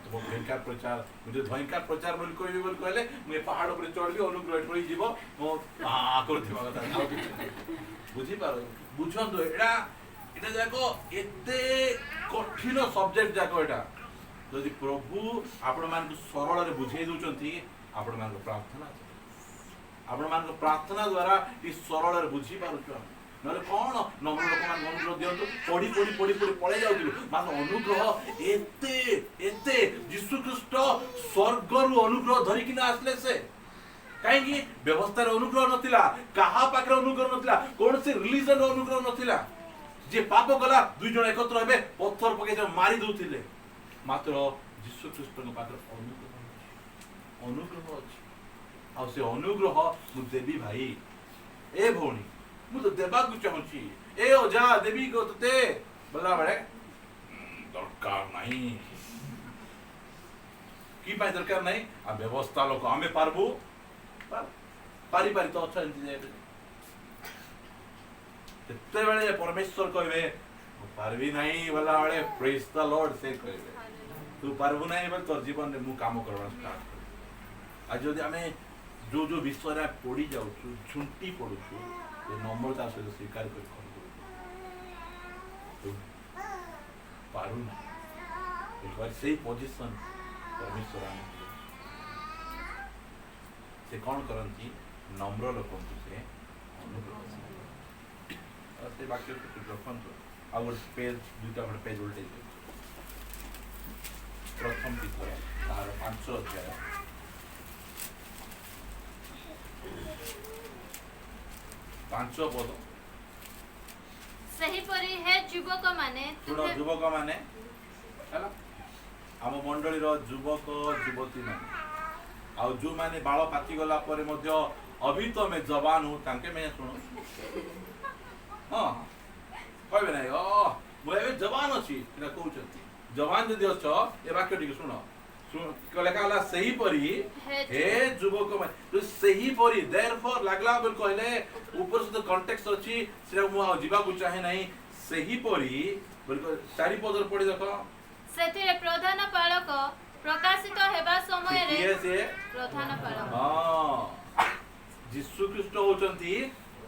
तो भयंकर प्रचार मुझे भयंकर प्रचार बोल कोई भी बोल कहले मैं पहाड़ ऊपर चढ़बी अनुग्रह पड़ी जीवो मो आ करथिबा कथा बुझी पारो बुझंदो एडा एटा जाको एते कठिन सब्जेक्ट जाको एटा यदि प्रभु आपण मान को सरल रे बुझाई दोचंती आपण मान को प्रार्थना द्वारा ई सरल रे बुझी पारुछो नले कोन नम्र लोक मान अनुग्रह दियंतु पढ़ी पढ़ी पढ़ी पढ़ी पळे जाउतिलु मान अनुग्रह एते एते यीशु ख्रीष्ट स्वर्ग रु अनुग्रह धरि किना आसले से काहे कि व्यवस्था रे अनुग्रह नथिला काहा पाखरे अनुग्रह नथिला कोन से रिलीजन रे अनुग्रह नथिला जे पाप गला दुई जण एकत्र हेबे पत्थर पके जे मारी दउतिले मात्र यीशु ख्रीष्ट को पाखरे अनुग्रह अछि आ से अनुग्रह मु देबी भाई ए भौणी मु तो देबा को चाहूची ए ओजा देवी को तते बोला बड़े दरकार नहीं की पाई दरकार नहीं आ व्यवस्था लोक हमें पारबू पारी पारी तो अच्छा एंती जाय तते बेले परमेश्वर कहबे पारबी नहीं बोला बड़े प्रेज द लॉर्ड से कहबे तू पारबू नहीं बोल तो जीवन में मु काम करबा स्टार्ट कर आज जदी हमें जो जो विषय रे पड़ी जाउछु झुंटी पडुछु ये नम्रता से स्वीकार कर पारू ना एक बार सही पोजीशन परमेश्वर से कौन करंती नम्र लोक से अनुग्रह से वाक्य रखन आवर पेज दुटा पेज उल्टे प्रथम चित्र तार 500 अध्याय पांचो पद सही परी है युवक माने सुनो युवक माने हैला हम मंडली रो युवक युवती माने आ जो माने बाळ पाची गला परे मध्य अभी तो मैं जवान हूं तांके मैं सुनो ଅଛି ଏଟା କହୁଛନ୍ତି जवान जदि अछ ए वाक्य टिक सुनो लेखा होला सही परी हे युवक माने तो सही परी देयरफॉर लागला बोल कहले ऊपर से कॉन्टेक्स्ट अछि सेरा मु जीवा को चाहे नहीं सही परी बोल चारि पदर पड़ी देखो सेथिरे प्रधान पालक प्रकाशित हेबा समय रे किए से प्रधान पालक हां यीशु ख्रीष्ट होचंती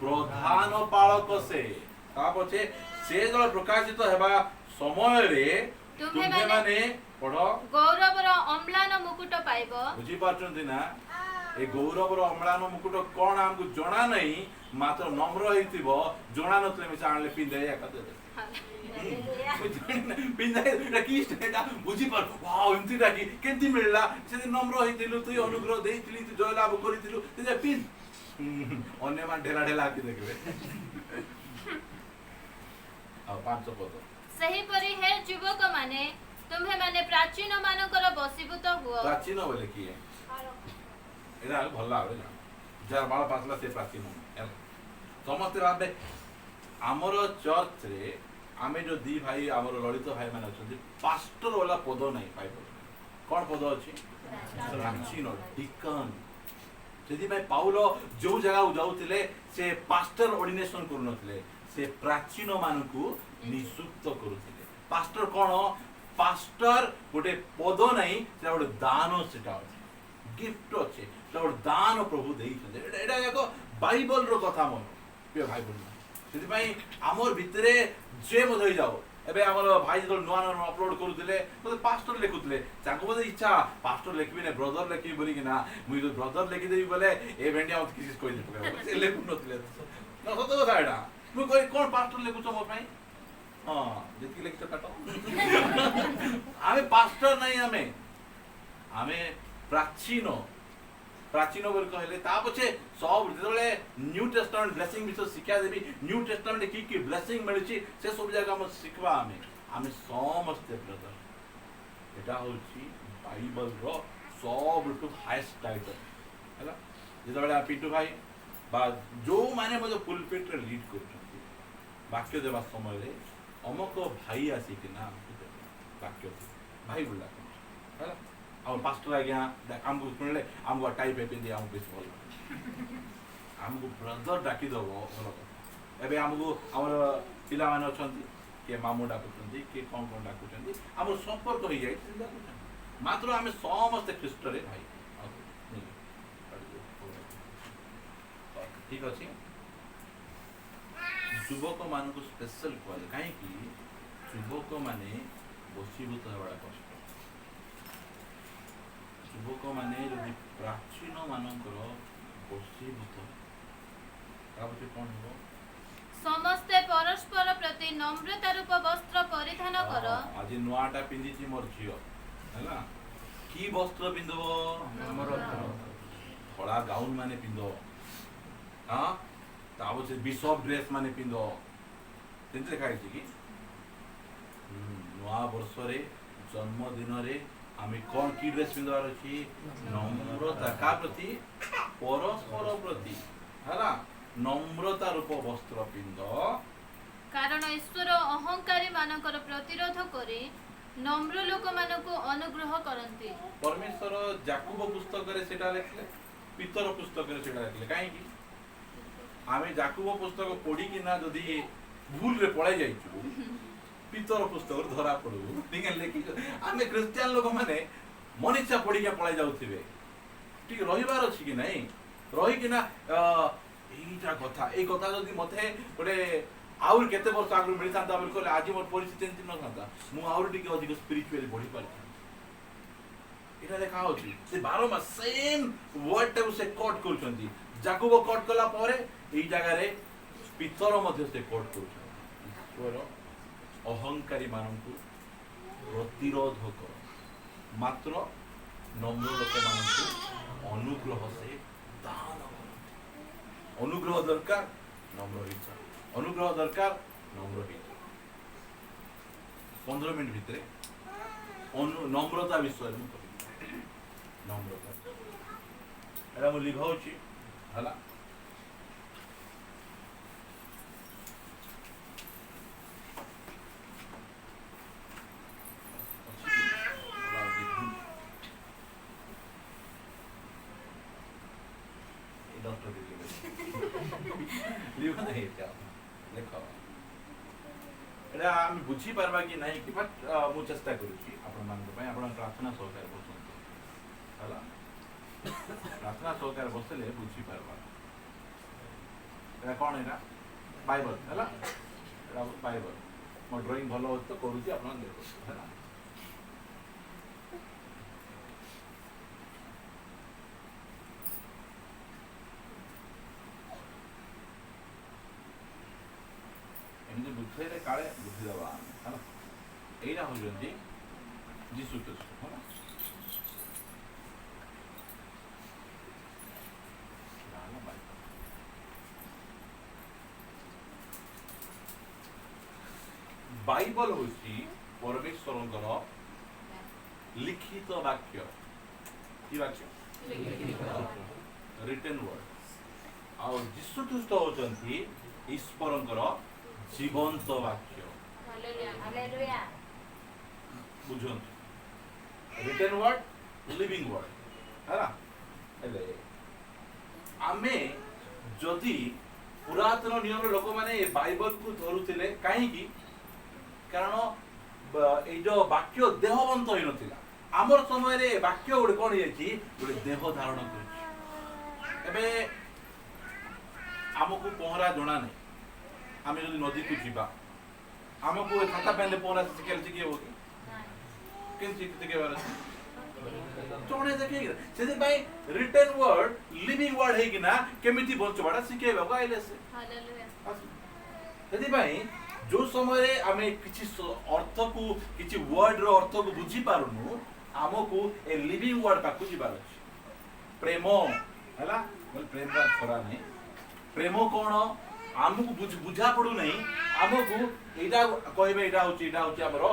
प्रधान पालक से ता पछे से जल प्रकाशित हेबा समय रे तुम्हे माने पढ़ो गौरवर अम्लान मुकुट पाइबो बुझी पाछंती ना ए गौरवर अम्लान मुकुट कोन हमकु जणा नहीं मात्र नम्र हेतिबो जणा नतले में चाणले पिंदे या कते पिंदे रकीस्ट एटा बुझी पर वाओ इनती राकी केंती मिलला से नम्र हेतिलु तू अनुग्रह देइतिली तू जय लाभ करितिलु ते पिन अन्य मान ढेला ढेला की देखबे आ 500 पद सही परी हे युवक माने तुम्हे माने प्राचीन मानकर बसीभूत हुओ प्राचीन बोले की है एरा भल्ला होय ना जार बाल पासला से प्राचीन है समस्त भाबे हमर चर्च रे आमे जो दी भाई हमर ललित भाई माने अछंती पास्टर वाला पद नहीं पाइबो कोन पद अछि प्राचीन डिकन जदि भाई पाउलो जो जगह जाउतिले से पास्टर ऑर्डिनेशन करनथिले से प्राचीन मानकु नियुक्त करुथिले पास्टर कोन पास्टर गोटे पद नहीं से गोटे दान सेटा गिफ्ट अच्छे से गोटे दान प्रभु देइछन एटा एको बाइबल रो कथा मन प्रिय भाई बहन सेति भाई हमर भितरे जे मधे जाओ एबे हमर भाई जो नवा नवा अपलोड करूतिले तो पास्टर लिखुतिले ताको बदे इच्छा पास्टर लिखबी ने ब्रदर लिखबी बोली कि ना मुई तो ब्रदर लिखि देबी बोले ए भेंडिया मत किसी कोइ लिखले से लिखु नथिले न सतो କଥା एटा मु कोइ कोन पास्टर लिखु छ मोर भाई हां जेति लिखत काटो आमे पास्टर नहीं आमे प्राचीन प्राचीन बोल कहले ता पछे सब जेतले न्यू टेस्टामेंट ब्लेसिंग विषय शिक्षा देबी न्यू टेस्टामेंट की ब्लेसिंग मिलची से सब जगह हम सिखबा आमे समस्त ब्रदर एटा होची बाइबल रो सब टू हाईएस्ट टाइटल हैला जेतले पिटू भाई बा जो माने मो पुलपिट रे लीड करछथि वाक्य देबा समय रे अमक भाई आसी कि ना वाक्य भाई बोला हैला और पास्टर आ गया हमको सुनले हमको टाइप पे पिंदी हमको बेस बोल हमको ब्रदर डाकी दबो भलो एबे हमको हमर पिला माने अछंती के मामू डाकुचंती के कोन कोन डाकुचंती हमर संपर्क होई जाय चिंता करछन मात्र हमें समस्त ख्रीष्ट रे भाई ठीक अछि युवक मानक स्पेशल कहले काहे कि युवक माने बसीभूत हेबाडा कष्ट युवक माने यदि प्राचीन मानकर बसीभूत ताबते कोन हो समस्ते परस्पर प्रति नम्रता रूप वस्त्र परिधान कर आज नोआटा पिंदिची मोर झियो हैला की वस्त्र पिंदबो नम्रता थोड़ा गाउन माने पिंदो हां ताबते बिशप ड्रेस माने पिंदो तेंते खाइछि की नोआ वर्ष रे जन्मदिन रे आमे कोन की ड्रेस पिंदवार अछि नम्रता का प्रति परस्पर प्रति हैला नम्रता रूप वस्त्र पिंद कारण ईश्वर अहंकारी मानकर प्रतिरोध करी नम्र लोक मानको अनुग्रह करंती परमेश्वर याकूब पुस्तक रे सेटा लिखले पीतर पुस्तक रे सेटा लिखले काहे की आमे याकूब पुस्तक पढी कि ना जदी भूल रे पळाई जाइछु पीतर पुस्तक धरा पड़ू ठीक है लेकिन आमे क्रिश्चियन लोक माने मनीषा पढ़ी के पळाई जाउथिबे ठीक रहिबार अछि कि नहीं रही कि ना एटा कथा ए कथा जदी मथे गोटे आउर केते वर्ष आगु मिलि थांता बोल कहले आज मोर परिस्थिति चिंतित न थांता मु आउर टिके अधिक स्पिरिचुअली बढ़ी पारता एटा देखा होछि से 12 मास सेम वर्ड टे से कोट करछंती याकूब कोट कला परे एई जगह रे पीतर मध्ये से कोट करछंती ईश्वर अहंकारी मानकु प्रतिरोध कर मात्र नम्र लोक मानकु अनुग्रह से दान अनुग्रह दरकार नम्र हित अनुग्रह दरकार नम्र हित 15 मिनट भितरे नम्रता विषय में कहि नम्रता एरा मु लिभाउची हला देखा देख एटा हम बुझी पारबा कि नहीं कि बट मु चेष्टा करूची आपण मान पे आपण प्रार्थना सहकार बसंत हला प्रार्थना सहकार बसले बुझी पारबा एटा कोन एटा बाइबल हला एटा बाइबल मो ड्राइंग भलो हो तो करूची आपण देखो हला एमती बुझे काले बुझी दबा है यहीटा हूँ जीशु ख्रीस्ट है बाइबल हूँ परमेश्वर लिखित वाक्य कि वाक्य रिटन वर्ड और जीशु ख्रीस्ट होचंती ईश्वरंकर जीवंत वाक्य बुझंतु रिटन वर्ड लिविंग वर्ड है ना आमे जदि पुरातन नियम लोक माने बाइबल को धरुथिले काहे की कारण ए जो वाक्य देहवंत होई नथिला आमर समय रे वाक्य गुड कोन हेची गुड देह धारण करिछि एबे हमकु पहरा जणा नै आमे जदि नदी को जीवा हमकु खाता पहले पहरा सिखेल कि होगी केन सिखे बारे जोणे देखे सेदि भाई रिटन वर्ड लिविंग वर्ड है कि ना केमिति बंचबाडा सिखेबा को आइले से हालेलुया सेदि भाई जो समय रे आमे किछि अर्थ को किछि वर्ड रो अर्थ को बुझी पारुनु हमकु ए लिविंग वर्ड का को जीवा अछि प्रेम हला बोल प्रेम का छोरा नहीं प्रेम कोन आमको बुझा पड़ू नहीं आमको एटा कहबे एटा होची हमरो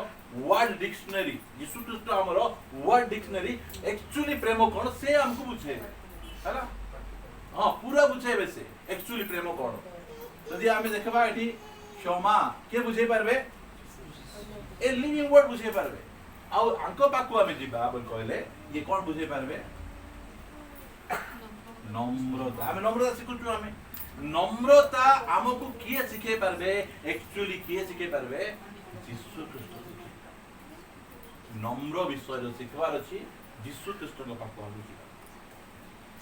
वर्ड डिक्शनरी यीशु ख्रीस्ट हमरो वर्ड डिक्शनरी एक्चुअली प्रेम कोन से हमको बुझे हैला हां पूरा बुझेबे से एक्चुअली प्रेम कोन यदि आमे देखबा एठी क्षमा के बुझे पारबे ए लिविंग वर्ड बुझे पारबे आ अंको पाकु आमे जिबा बोल कहले ये कोन बुझे पारबे नम्रता आमे नम्रता सिखुछु आमे नम्रता हमको किए सिखे पारबे एक्चुअली किए सिखे पारबे यीशु ख्रीस्ट नम्र विषय जो सिखबार अछि यीशु ख्रीस्ट को पाको हम बुझिबा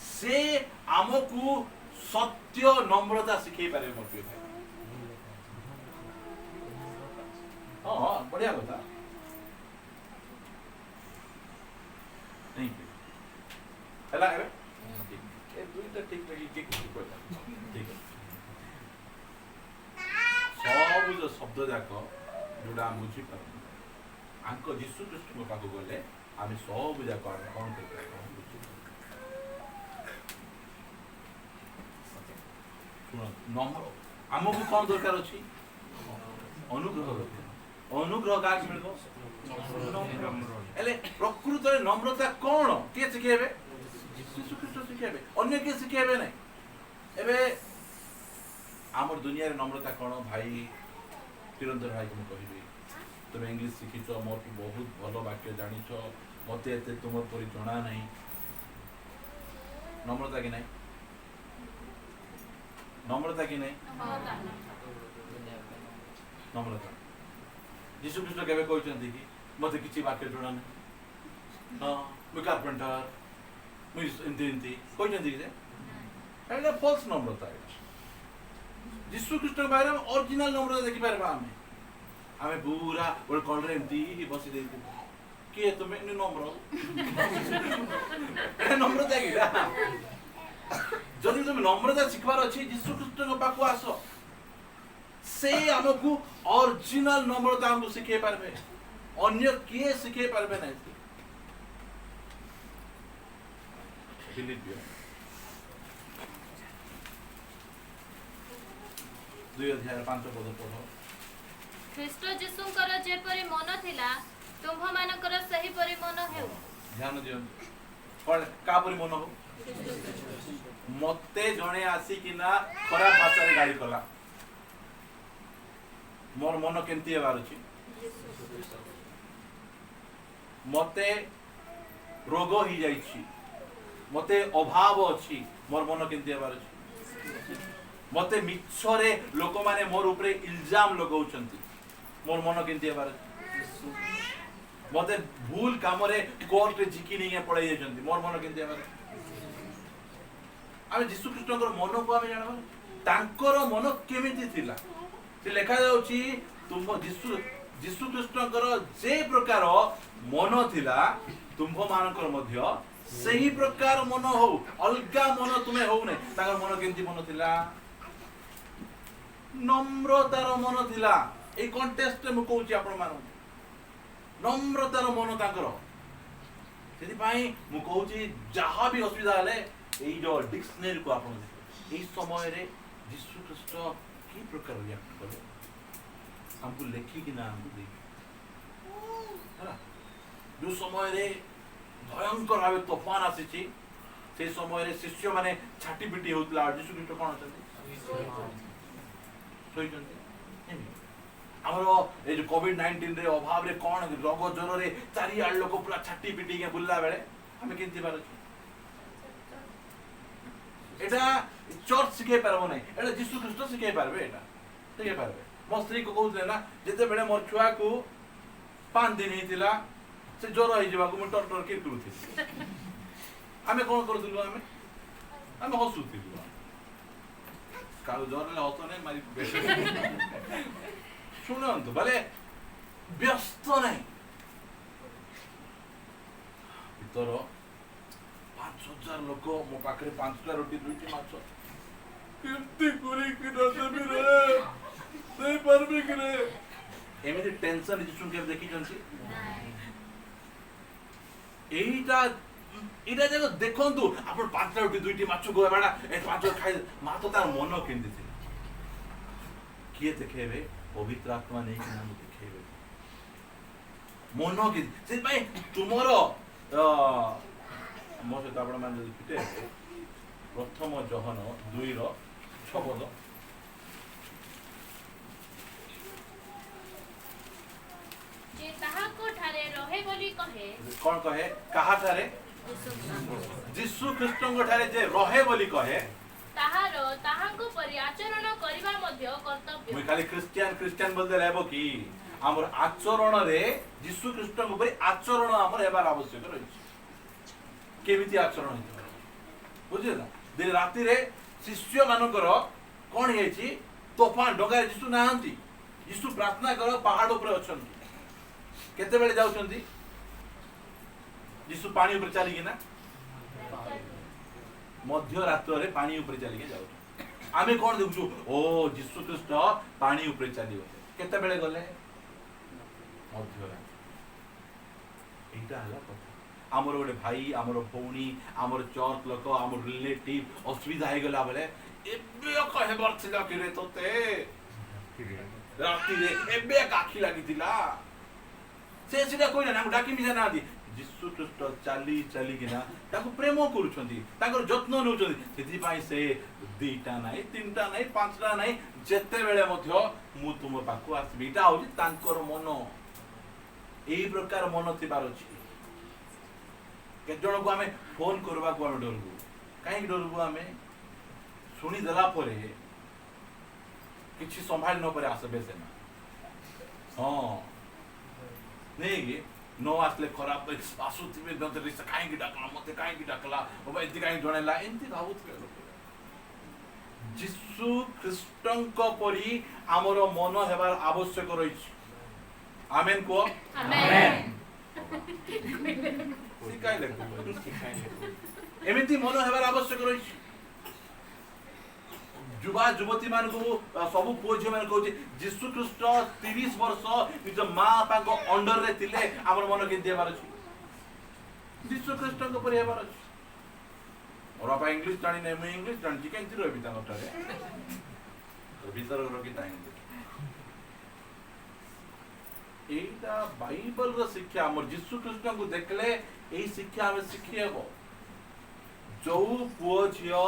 से हमको सत्य नम्रता सिखे पारे मोर हां बढ़िया কথা थैंक यू हला ए दुईटा ठीक लगी के ठीक है सब जो शब्द जाक जोड़ा बुझी पार आंको यीशु ख्रीस्ट को पाको गले आमे सब जाक कोन करते नम्र हमको कोन दरकार अछि अनुग्रह अनुग्रह का मिलबो एले प्रकृत रे नम्रता कोन के सिखेबे यीशु ख्रीस्ट सिखेबे अन्य के सिखेबे नै एबे आमर दुनिया रे नम्रता कोन भाई तिरंदर भाई को कहबी तुम इंग्लिश सिखिछो मोर की बहुत भलो वाक्य जानिछो मते एते तुमर परि जणा नहीं नम्रता की नहीं नम्रता की नहीं नम्रता यीशु ख्रीस्ट केबे कहचंती कि मते किछि वाक्य जणा नहीं हां मु कारपेंटर मु इंती कहचंती कि एटा फॉल्स नम्रता है यीशु ख्रीस्ट बारे में ओरिजिनल नम्रता देखि पारबा आमे पूरा ओर कॉल रे एमती ही बसी देती के तुम इन नम्र नम्रता की जदि तुम नम्रता सिखबार अछि यीशु ख्रीस्ट को पाको आसो से हमको ओरिजिनल नम्रता हमको सिखे पारबे अन्य के सिखे पारबे नै फिलिपियो 2:5 पद पढ़ो ख्रीष्ट जीशुंकर जेपरि मन थिला तुम्भ मानकर सही परि मन हेउ ध्यान दियो कोन का परि मन हो मते जणे आसी किना खराब भाषा रे गाली कला मोर मन केंती हेबार अछि मते रोग ही जाईछि मते अभाव अछि मोर मन केंती हेबार अछि मते मिछरे लोक माने मोर ऊपर इल्जाम लगाउछंती मोर मन केंती हेबार मते भूल काम रे कोर्ट रे जिकी नहीं पड़ाई जाइछंती मोर मन केंती हेबार आमे यीशु ख्रीष्टकर मन को आमे जानबा तांकर मन केमिति थिला से लेखा जाउची तुम यीशु ख्रीष्टकर जे प्रकार मन थिला तुम मानकर मध्य सही प्रकार मन हो अलगा मन तुम्हें हो नै ताकर मन केंती मन थिला नम्रतार मन थिला ए कॉन्टेस्ट में कहूची आपण मानु नम्रतार मन ताकर सेति पई मु कहूची जहां भी असुविधा हले ए जो डिक्शनरी को आपण ए समय रे यीशु ख्रीष्ट की प्रकार रिएक्ट करे हमको लेखी कि ना हमको दे हला जो समय रे भयंकर भावे तूफान आसी से समय रे शिष्य माने छाटी पिटी होतला यीशु ख्रीष्ट कोन अछंती ଆମର ଏ ଯୋଉ କୋଭିड-19 रे अभाव रे कोन रोग ज्वर रे चारि आड़ लोक पूरा छाटी पिटी के बुल्ला बेले हमें केंती बार एटा चर्च सिखे परबो नै एटा यीशु ख्रीष्ट सिखे परबे एटा सिखे परबे मो स्त्री को कहउले ना जेते बेले मोर छुआ को 5 दिन हितिला से ज्वर होई जेबा को मोटर टोर के करूथि हमें कोन करथुलु हमें हसुथि काल ज्वर ले हतो नै मारी शुणु भले व्यस्त नहीं भीतर 5,000 लोक मो पाखरे 5टा रोटी 2टी माछ केमती करी कि देबी रे दे परबे कि रे एमिति टेंशन जिसुन के देखि जंती एटा इरा जगह देखंतु आपण 5टा रोटी 2टी माछ गोबाडा ए 5 खाइ मा तो तार मन केंदी थी किए देखेबे पवित्र आत्मा नहीं कि नाम देखेबे मन के से भाई तुमरो मो से आपण मान जदी पिटे प्रथम जहन 2 रो 6 पद जे ताहा को ठारे रहे बोली कहे कोन कहे कहा ठारे यीशु ख्रीष्ट को ठारे जे रहे बोली कहे ताहारो ताहाको परि आचरण करिबा मध्ये कर्तव्य मैं खाली क्रिश्चियन बोल दे लेबो कि हमर आचरण रे यीशु ख्रीष्ट को परि आचरण हमर हेबार आवश्यक रही केमिति आचरण हे बुझिला दिन राती रे शिष्य मानकर कोन हेछि तूफान डगा यीशु नाहंती यीशु प्रार्थना कर पहाड़ ऊपर अछंती केते बेले जाउछंती यीशु पानी ऊपर चली ना मध्य रात रे पानी ऊपर चली के जाउ आमे कोन देखु ओ यीशु ख्रीष्ट पानी ऊपर चली केते बेले गले मध्य रात एटा हला कथा हमर गोटे भाई हमर भौणी हमर चर्च लोक हमर रिलेटिव असुविधा हे गला बेले एबे कहे बरथिला कि रे तोते राती रे एबे काखी लागितिला से सिदा कोइ ना डाकी मिजा ना दी यीशु ख्रीष्ट चली किना ताको प्रेम करूछंती ताकर जत्न नउछंती सेति पई से 2टा नाही 3टा नाही 5टा नाही जेते बेले मध्य मु तुम पाखु आसबी इटा होची तांकर मन एही प्रकार मन थिबार अछि के जण को हमें फोन करबा को हम डरबू काहे डरबू हमें सुनी देला परे किछि संभाल न परे आसबे से ना हां नेगी नो आसले खराब आसुथि में दंत रिस काहे की डाकला मते काहे की डाकला ओ भाई एति काहे जणेला एंती भावुत के लोक यीशु ख्रीष्टंक परी हमर मन हेबार आवश्यक रहिछि आमेन को आमेन सिकाई लेको एमिति मन हेबार आवश्यक रहिछि युवा युवती मान को सब पुओ झियो मान कहउछि यीशु ख्रीष्ट 30 वर्ष निज मां बापा को अंडर रे थिले हमर मन के देबार अछि यीशु ख्रीष्ट को परि हेबार अछि और आप इंग्लिश जानि नै मैं इंग्लिश जानि कि केंति रहबि ता नटारे तो भीतर रखि ताई एटा बाइबल रो शिक्षा हमर यीशु ख्रीष्ट को देखले एही शिक्षा हम सिखियबो जो पुओ झियो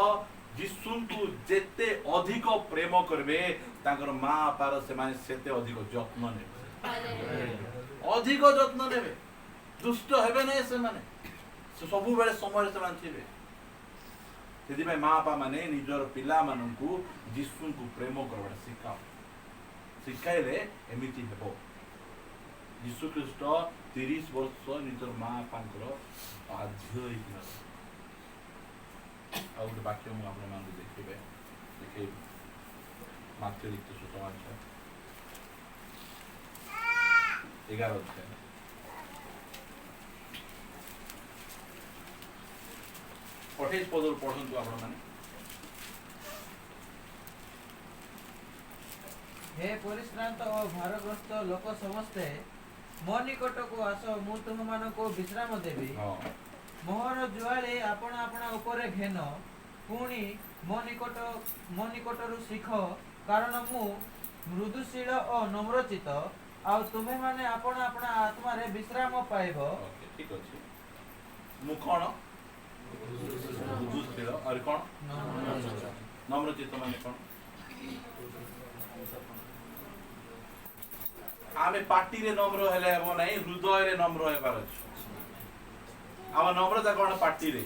यीशु को जेते अधिक प्रेम करबे ताकर मां पार से माने सेते अधिक जत्न नेबे अधिक जत्न नेबे दुष्ट हेबे नै से माने से सब बेले समय से मान थिबे से माँ बापा माने निजर पिला मानू जीशु को प्रेम करवा शिखाओ शिखाइले एमती हेबो जीशु ख्रीस्ट 30 वर्ष निजर माँ बापा बाध्य आ गोटे वाक्य मुझे देखिए देखे माथ्य लिखते सुतमांश 11 अध्याय अठाईस पद पढ़ु आपण मैंने हे परिश्रांत और भारग्रस्त लोक समस्ते मो निकट को आस मु तुम मान को विश्राम देवी मोहर जुआली आपण आपण ऊपर घेन पुणी मो निकटरू शिख कारण मु मृदुशील और नम्रचित आ तुम्हें माने आपण आपण आत्मा रे विश्राम पाइबो ठीक अछि मु कोन मृदुशील और कोन नम्रचित माने कोन आमे पार्टी रे नम्र हेले हेबो नै हृदय रे नम्र हेबार अछि आम नम्रता कोन पार्टी रे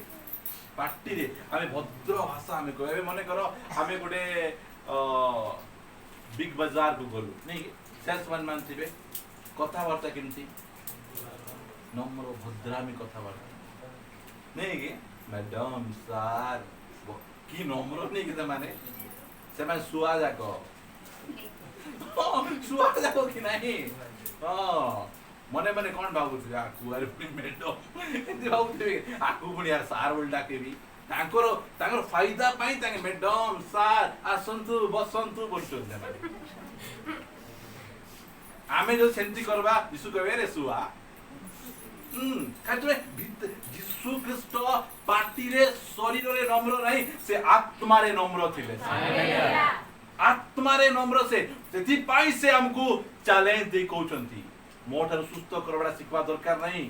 आमे भद्र भाषा आमे कहबे मने करो आमे गोटे बिग बाजार को गलु नहीं सेल्समैन मान थिबे कथावार्ता केमती नम्र भद्रामी कथावार्ता नहीं कि मैडम सर की नम्र नहीं कि माने से माने सुआ जाको कि नहीं मने मने कौन भावुथि आकु अरे मैडम एंती भावुथि आकु पुणी यार सार बोल डाकेबी तांकर फायदा पाई तांगे मैडम सार आसंतु बसंतु बोलछन आमे जो सेंती करबा यीशु कहबे रे सुआ कातुए यीशु ख्रीस्ट पार्टी रे शरीर रे नम्र नहीं से आत्मा रे नम्र थिले आत्मा रे नम्र से पाई से हमको चैलेंज दे कहउचंती मो ठारू सुस्त करबा सिखवा दरकार नहीं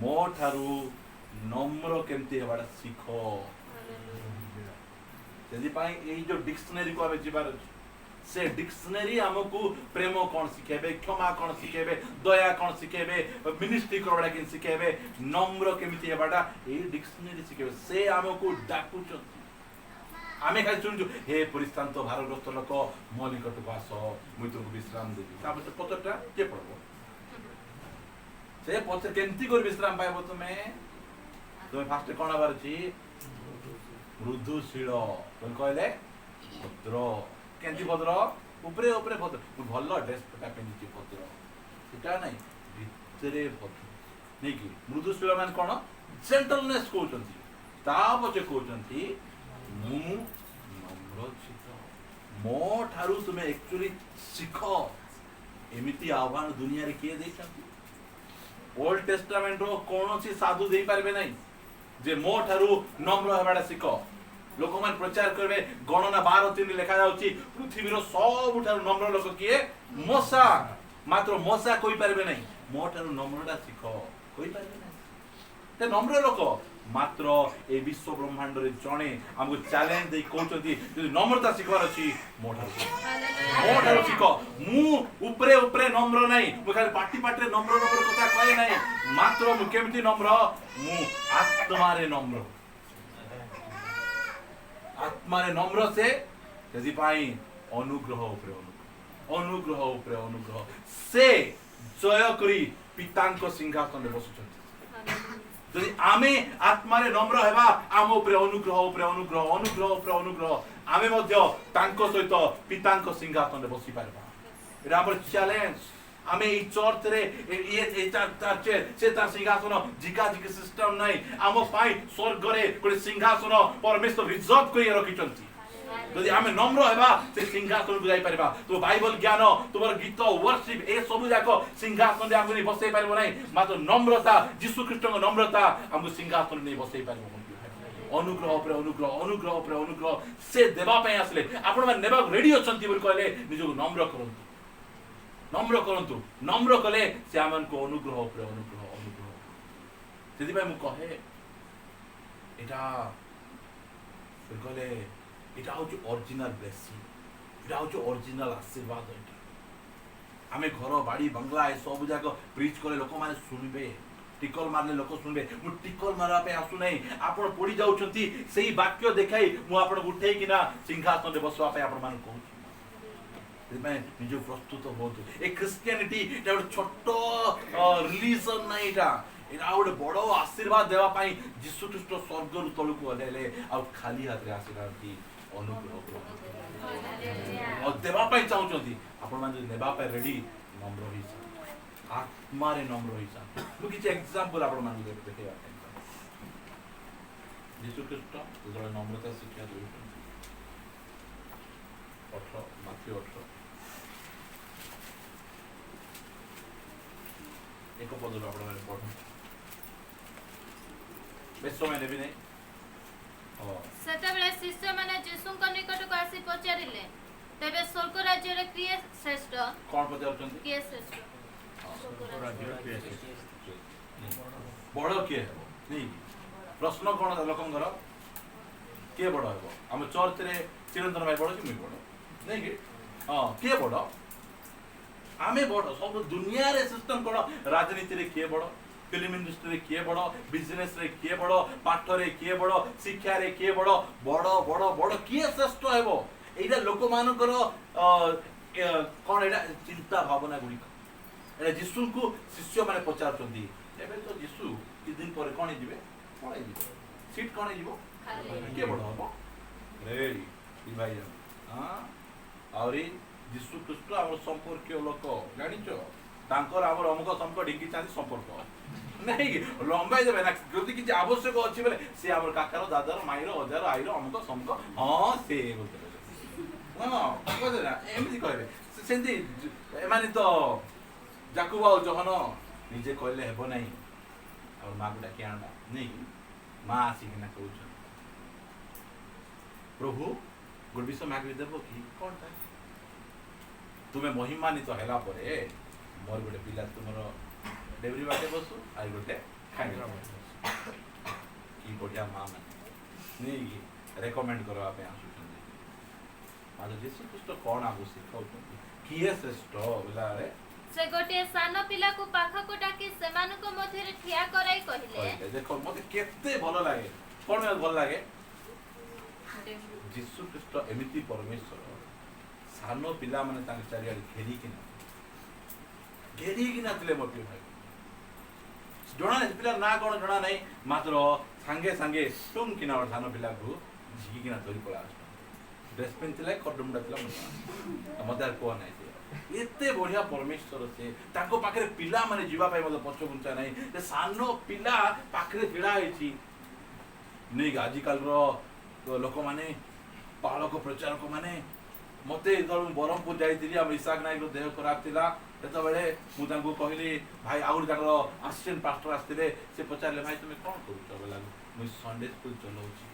मो ठारू नम्र केमती हेबाडा सिखो जदि पाई एई जो डिक्शनरी को आबे जिबार से डिक्शनरी हमको प्रेम कौन सिखेबे क्षमा कौन सिखेबे दया कौन सिखेबे मिनिस्ट्री करबा के सिखेबे नम्र केमती हेबाडा एई डिक्शनरी सिखेबे से हमको डाकुचंती आमे खाली सुनजु हे परिस्तांत भारग्रस्त लोक मो निकट आस मुई तुमको विश्राम देबी तापर पत्रटा के पढ़बो से पत्र केमती कर विश्राम पाइबो तुमे फास्ट कोन आबार छी मृदुशील कोन कहले भद्र केंती भद्र ऊपरे ऊपरे भद्र भल्लो ड्रेस पटा पिंदी भद्र सेटा नहीं भितरे भद्र नहीं कि मृदुशील मान कोन जेंटलनेस कहउचंती ता पछे कहउचंती मु नम्रचित मो ठारू तुमे एक्चुअली सिखो एमिति आह्वान दुनिया रे के देछंती ओल्ड टेस्टामेंट रो कोनोसी साधु देई पारबे नहीं जे मो ठारू नम्र हेबाडा सिखो लोक मान प्रचार करबे गणना 12:3 लिखा जाउची पृथ्वी रो सब ठारू नम्र लोक किए मोसा मात्र मोसा कोई पारबे नहीं मो ठारू नम्रता सिखो कोई पारबे नहीं ते नम्र लोक मात्र ए विश्व ब्रह्मांड रे जणे हमको चैलेंज दे कहउचंती जे नम्रता सिखवार अछि मो ठारू सिखो मु ऊपरे ऊपरे नम्र नहीं मु खाली पाटी पाटी नम्र कथा कहे नहीं मात्र मु केमती नम्र मु आत्मा रे नम्र से जदि पाई अनुग्रह उपरे से जय करी पितांको सिंहासन रे बसुचंती जदि आमे आत्मा रे नम्र हेबा आम उपरे अनुग्रह आमे मध्य तांको सहित पितांको सिंहासन रे बसी पारबा एटा हमर चैलेंज आमे ई चर्च रे ए चर्च से ता सिंहासन जिका जिक सिस्टम नहीं आम पाई स्वर्ग रे कोइ सिंहासन परमेश्वर रिजर्व करि रखिचंती जदि आमे नम्र हेबा से सिंहासन को जाई परबा तो बाइबल ज्ञान तुमर गीत वर्शिप ए सब जाको सिंहासन रे हमनी बसै परबो नहीं मात्र नम्रता यीशु ख्रीष्ट को नम्रता हमको सिंहासन नै बसै परबो अनुग्रह से देबा पय आसले आपण मन नेबा रेडी अछंती बोल कहले निजो नम्र करंतु नम्र कले से आमन को अनुग्रह सेदि भाई मु कहे एटा कहले एटा हो ओरिजिनल ब्लेसिंग एटा हो ओरिजिनल आशीर्वाद एटा आमे घर बाड़ी बंगला ए सब जाक प्रीच करे लोक माने सुनबे टिकल मारले लोक सुनबे मु टिकल मारा पे आसु नहीं आपण पड़ी जाउछंती सेही वाक्य देखाई मु आपण उठै किना सिंहासन रे बसवा पे आपण मान कहू मैं निजो प्रस्तुत होतु ए क्रिश्चियनिटी एटा ଗୋଟେ ଛୋଟ रिलीजन नै एटा एटा ଗୋଟେ बड़ आशीर्वाद देवा पाई यीशु ख्रीष्ट स्वर्ग रु तळु को लेले आ खाली हाथ रे आशीर्वाद अनुग्रह और देवा पाई चाहउछंती आपण मान नेबा पाई रेडी नम्र होई आत्मा रे नम्र होई मु किछ एग्जांपल आपण मान देखेबा यीशु ख्रीष्ट जो नम्रता शिक्षा देउछंती 18 माथ्यू 18 एक पद आपण माने पढु बेस समय नेबी नै सेतबेले शिष्य माने यीशुଙ୍କ निकटକୁ आसी पचारिले तबे स्वर्ग राज्य रे किए श्रेष्ठ कोन पचारछंती किए श्रेष्ठ बड़ किए नहीं प्रश्न कोन लोकंगर किए बड़ हेबो हम चर्च रे चिरंतन भाई बड़ कि मुई बड़ नहीं कि हां किए बड़ आमे बड़ सब दुनिया रे सिस्टम कोन राजनीति रे किए बड़ फिल्म इंडस्ट्री रे किए बड़ बिजनेस रे किए बड़ पाठ रे किए बड़ शिक्षा रे किए बड़ बड़ बड़ बड़ किए श्रेष्ठ हेबो एटा लोक मानकर कोन एटा चिंता भावना गुडी एटा यीशु को शिष्य माने पचारछंती एबे तो यीशु कि दिन पर कोन जिवे पळाई जिवे सीट कोन जिवो के बड़ हबो रे ई भाई हां औरी यीशु ख्रीष्ट हमर संपर्कीय लोक जानिचो तांकर हमर अमुक संपर्क ढिंकी चांदी संपर्क नहीं लंबाई देबे ना जदि कि आवश्यक अछि बेले से हमर काकार दादार माईर अजार आईर अमुक संपर्क हां से बोलते ना कहते ना एमती कहबे सेंदी एमाने तो जाकुबा जहन निजे कहले हेबो नहीं और मां को डाकी आंडा नहीं मां आसी कि ना कहउछ प्रभु गुड विषय माग देबो कि कोन था तुमे महिमानित हैला परे मोर गोटे पिला तुमरो डेवरी बाटे बसु आई गोटे खाइरा की बढ़िया मां माने नहीं रेकमेंड करवा पे आसु छथि आज यीशु ख्रीष्ट कोन आगु सिखाउछथि किए श्रेष्ठ बोला रे से गोटे सान पिला को पाखा को डाकी सेमानक मध्य रे ठिया कराई कहिले देखो मते केते भलो लागे कोन भलो लागे यीशु ख्रीष्ट एमिति परमेश्वर सानो पिला माने तांग चारियाडी घेरी किना तले मोटी भाई जणा नै पिला ना कोन जणा नै मात्र संगे संगे तुम किना और सानो पिला को झिकी किना तोरी पळा ड्रेस पेन तले खडुमडा तला मदार को नै एते बढ़िया परमेश्वर से ताको पाखरे पिला माने जीवा पाई मते पछ गुंचा नै से सानो पिला पाखरे थिडा हेची नै आजि काल रो लोक माने पालक प्रचारक माने मते जल बरमपुर जाइतिली हम इसाक नायक रो देह खराब थिला तेतो बेले मु तांको कहली भाई आउर जाकर असिस्टेंट पास्टर आस्तिले से पचारले भाई तुमे कोन करूछ बोला मु संडे स्कूल चलाउची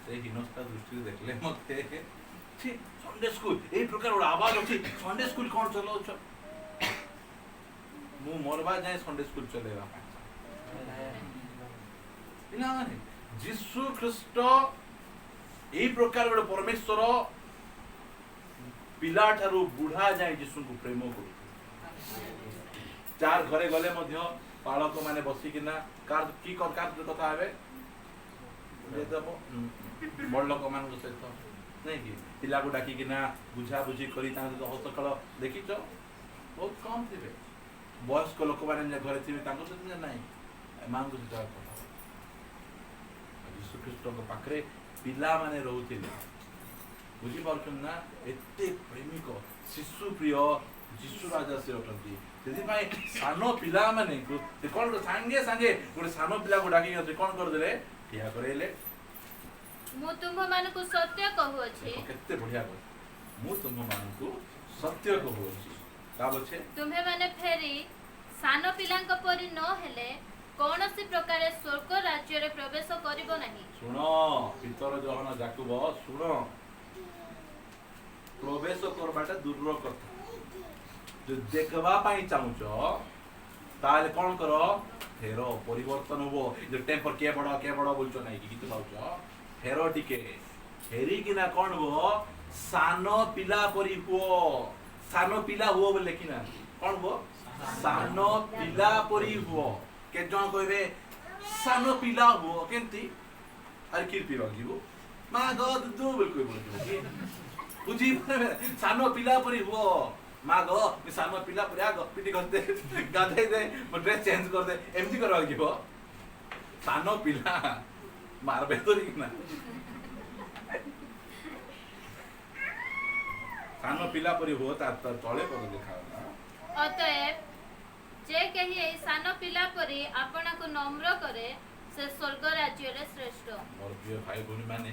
से हिनस्ता दृष्टि देखले मते छी संडे स्कूल ए प्रकार आवाज अछि संडे स्कूल कोन चलाउछ मु मोरबा जाय संडे स्कूल चलेबा इना माने यीशु ख्रीष्ट ए प्रकार बड़ परमेश्वर पिला ठारू बुढ़ा जाए यीशु को प्रेम करू चार घरे गले मध्य पालक माने बसी किना कार की कथा हेबे जे दबो बड़ लोक मान को सहित नहीं कि पिला को डाकी किना बुझा बुझी करी ता तो हस्तकल देखिचो बहुत कम थिबे वयस्क लोक माने जे घरे थिबे तांको सहित नहीं मान को सहित कथा यीशु ख्रीष्ट को पाखरे पिला माने रहउथिले बुझी पारछन ना एते प्रेमिक शिशु प्रिय यीशु राजा से अटंती सेति भाई सानो पिला माने को से कोन संगे संगे गोटे सानो पिला को डाकी से कोन कर देले किया करेले मु तुम मान को सत्य कहू अछि केते बढ़िया को मु तुम मान को सत्य कहू अछि का बछे तुम्हे माने फेरी सानो पिलांक परि न हेले कोनोसी प्रकार स्वर्ग राज्य रे प्रवेश करिवो नाही सुनो पितर जहन जाकुब सुनो प्रवेश करबाटा दूर कथा जो देखबा पाई चाहूछ ताले कोन करो फेरो परिवर्तन होबो जो टेम्पर के बड़ बोलछो नाही कि कित लाउछ फेरो टिके फेरी किना कोन हो सानो पिला परि हो सानो पिला हो बोले किना कोन हो सानो पिला परि हो के जन कहबे सानो पिला हुओ केंती अरे खीर पीवा जीवो मा गद दो बिल्कुल बोल जीवो बुझी सानो पिला परी हुओ मा गो मी सानो पिला परी आगो पिटी करते गाधे दे मो ड्रेस चेंज कर दे एमती करवा जीवो सानो पिला मारबे तोरी ना सानो पिला परी हुओ ता तळे पद देखा अतएव जे कही एई सानो पिला परी आपन को नम्र करे से स्वर्ग राज्य रे श्रेष्ठ मोर प्रिय भाई भौणी माने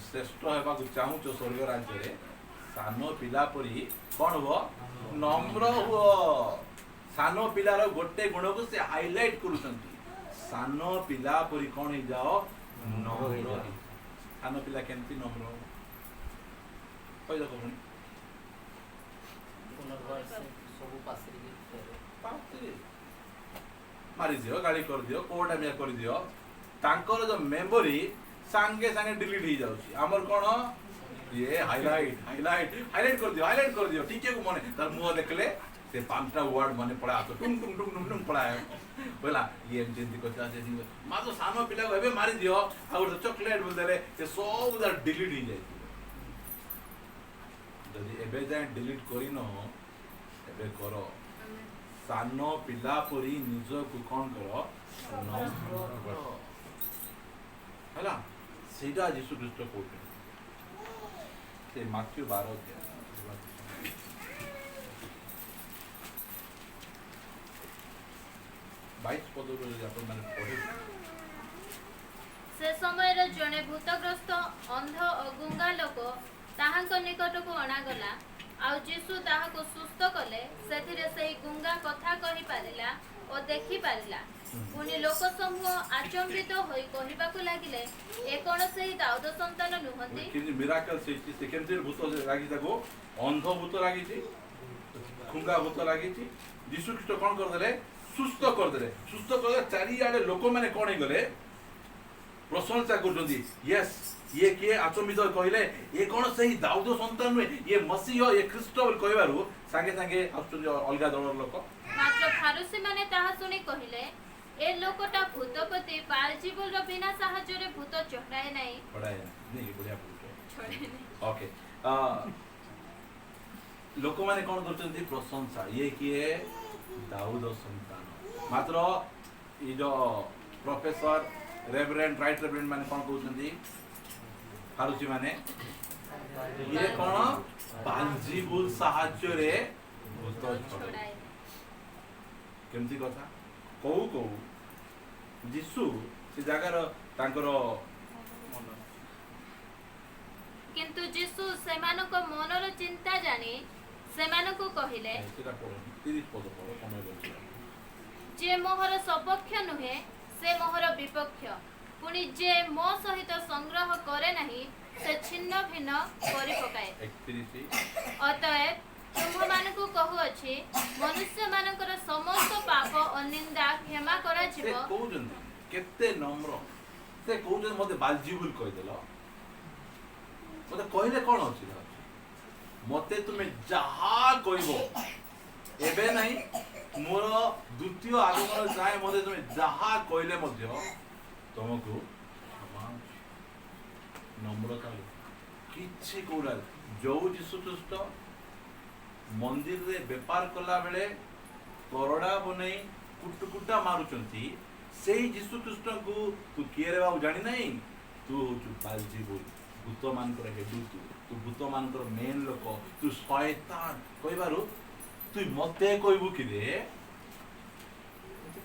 श्रेष्ठ हेबा को चाहू तो स्वर्ग राज्य रे सानो पिला परी कोन हो नम्र हो सानो पिला रो गोटे गुण को से हाईलाइट करूछंती सानो पिला परी कोन ही जाओ नम्र सानो पिला केनती नम्र पहिला कोन मारी दियो गाड़ी कर दियो कोटा में कर दियो तांकर जो मेमोरी संगे संगे डिलीट हो जाउची हमर कोन ये हाईलाइट कर दियो ठीक है को मने तार मुंह देखले से पांचटा वर्ड मने पड़ा तो टुंग टुंग टुंग टुंग टुंग पड़ा है बोला ये जेंती कोचा से मा तो सानो पिला को एबे मारी दियो और चॉकलेट बोल देले से सब उधर डिलीट हो जाई जदी एबे जाय डिलीट करी न एबे करो सानो पिला परी निज को कोन करो नम्र करो हैला सेटा यीशु ख्रीष्ट कहते से माथ्यू 12 22 पद रे आपण माने पढे से समय रे जने भूतग्रस्त अंध और गुंगा लोक ताहांक निकट को अणा गला आउ यीशु ताहाको सुस्थ कले सेथिरे सेही गुंगा कथा कहि पारिला और देखि पारिला पुनि लोक समूह आचंबित होई कहिबाकु लागिले ए कोन सेही दाऊद संतान नुहंती कि मिराकल से केमते भूत लागी ताको अंध भूत लागी छी गुंगा भूत लागी छी यीशु ख्रीष्ट कोन कर देले सुस्थ कर दे चारि आडे लोक माने कोन हे गले प्रशंसा करजंदी यस ये किए आचंबित कहले ये कौन सही दाऊद संतान नुहे ये मसीह ये ख्रीष्ट बोल कहबारु संगे संगे आश्चर्य अलगा दलर लोक मात्र फारुसी माने ताहा सुनी कहिले ए लोकटा भूतपति बालजीबुल रो बिना साहाय्य रे भूत चढ़ाए नाही पढ़ाए नहीं बढ़िया बोलतो छोड़े नहीं ओके लोक माने कोन करचंदी प्रशंसा ये किए दाऊद संतान मात्र ये जो प्रोफेसर रेवरेंड राइट रेवरेंड माने कोन कहउचंदी फारुसी माने ये कोन बालजीबुल साहाय्य रे भूत छड़ाए केमती कथा कहू यीशु से जगार तांकर किंतु यीशु सेमानको मनर चिंता जानी सेमानको कहिले सेटा पढो 30 पद पढो समय बोल जे मोहर सपक्ष नुहे से मोहर विपक्ष पुनि जे मो सहित संग्रह करे नहीं से छिन्न भिन्न करि पकाए 31 अतएव तुम्ह मानकु कहू अछि मनुष्य मानकर समस्त पाप और निंदा क्षमा करा से जिवो कहउजन केते नम्र से कहउजन मते बालजीबुल कहि देलो मते कहले कोन अछि मते तुमे जहा कहबो एबे नहीं मोर द्वितीय आगमन जाय मते तुमे जहा कहले मध्य तुमको नम्रता किछि कोला जो यीशु ख्रीष्ट मंदिर रे व्यापार कला बेले करड़ा बनै कुटकुटा मारुचंती सेही यीशु ख्रीष्ट को तू किए रे बाबू जानि नहीं तू होचु बालजीबुल भूत मानकर हेडु तू भूत मानकर मेन लोक तू शैतान कहबारु तू मते कहबु कि रे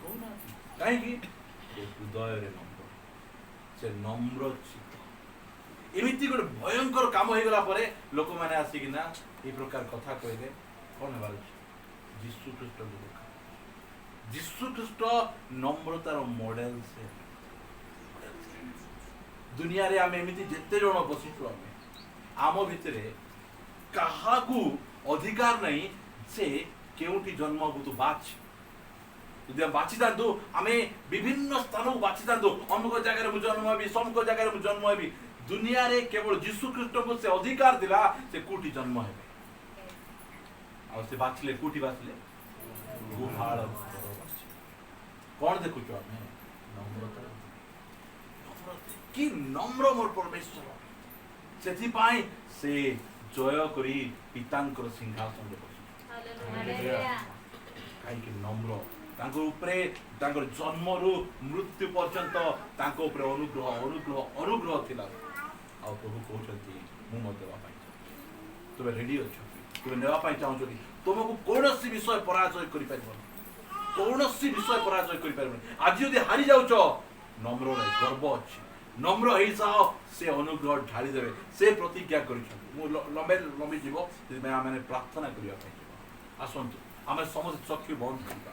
कहना काहे कि हृदय रे नम्र से नम्र चित्त एमिति गोटे भयंकर काम हो गला परे लोक माने आसी कि ना ए प्रकार कथा कहले कोन हेबार यीशु ख्रीष्ट को देखा यीशु ख्रीष्ट नम्रतार मॉडल से दुनिया रे आमे एमिति जत्ते जण बसिछु आम भितरे काहाकू अधिकार नहीं से केउठी जन्म हो तो बाच यदि हम बाची दांतु आमे विभिन्न स्थान को बाची दांतु अमुक जगह रे जन्म हेबी समक जगह रे जन्म हेबी दुनिया रे केवल यीशु ख्रीष्ट को से अधिकार दिला से कोठी जन्म हेबे और से बाचले कोठी बाचले गुहाळ कौन देखुଛୁ ଆମେ ନମ୍ରତା कि नम्र मोर परमेश्वर ସେଥିପାଇଁ ସେ ଜୟ କରି ପିତାଙ୍କର ସିଂହାସନରେ ବସିଛନ୍ତି ହାଲେଲୁୟା କାହିଁକି ନମ୍ର ତାଙ୍କ ଉପରେ ତାଙ୍କର ଜନ୍ମରୁ ମୃତ୍ୟୁ ପର୍ଯ୍ୟନ୍ତ ତାଙ୍କ ଉପରେ ଅନୁଗ୍ରହ ଅନୁଗ୍ରହ ଅନୁଗ୍ରହ ଥିଲା ଆଉ ପ୍ରଭୁ କହୁଛନ୍ତି ମୁଁ ମଧ୍ୟ ଦେବା ପାଇଁ ଚାହୁଁଛି ତୁମେ ରେଡି ଅଛ ତୁମେ ନେବା ପାଇଁ ଚାହୁଁଛନ୍ତି ତୁମକୁ କୌଣସି ବିଷୟ ପରାଜୟ କରିପାରିବନି କୌଣସି ବିଷୟ ପରାଜୟ କରିପାରିବନି ଆଜି ଯଦି ହାରି ଯାଉଛ ନମ୍ରରେ ଗର୍ବ ଅଛି ନମ୍ର ହେଇଯାଅ ସେ ଅନୁଗ୍ରହ ଢାଳି ଦେବେ ସେ ପ୍ରତିଜ୍ଞା କରିଛନ୍ତି ମୁଁ ଲମ୍ବି ଯିବ ସେଥିପାଇଁ ଆମେ ପ୍ରାର୍ଥନା କରିବା ପାଇଁ ଯିବା ଆସନ୍ତୁ ଆମେ ସମସ୍ତେ ଚକ୍ଷୁ ବନ୍ଦ କରିବା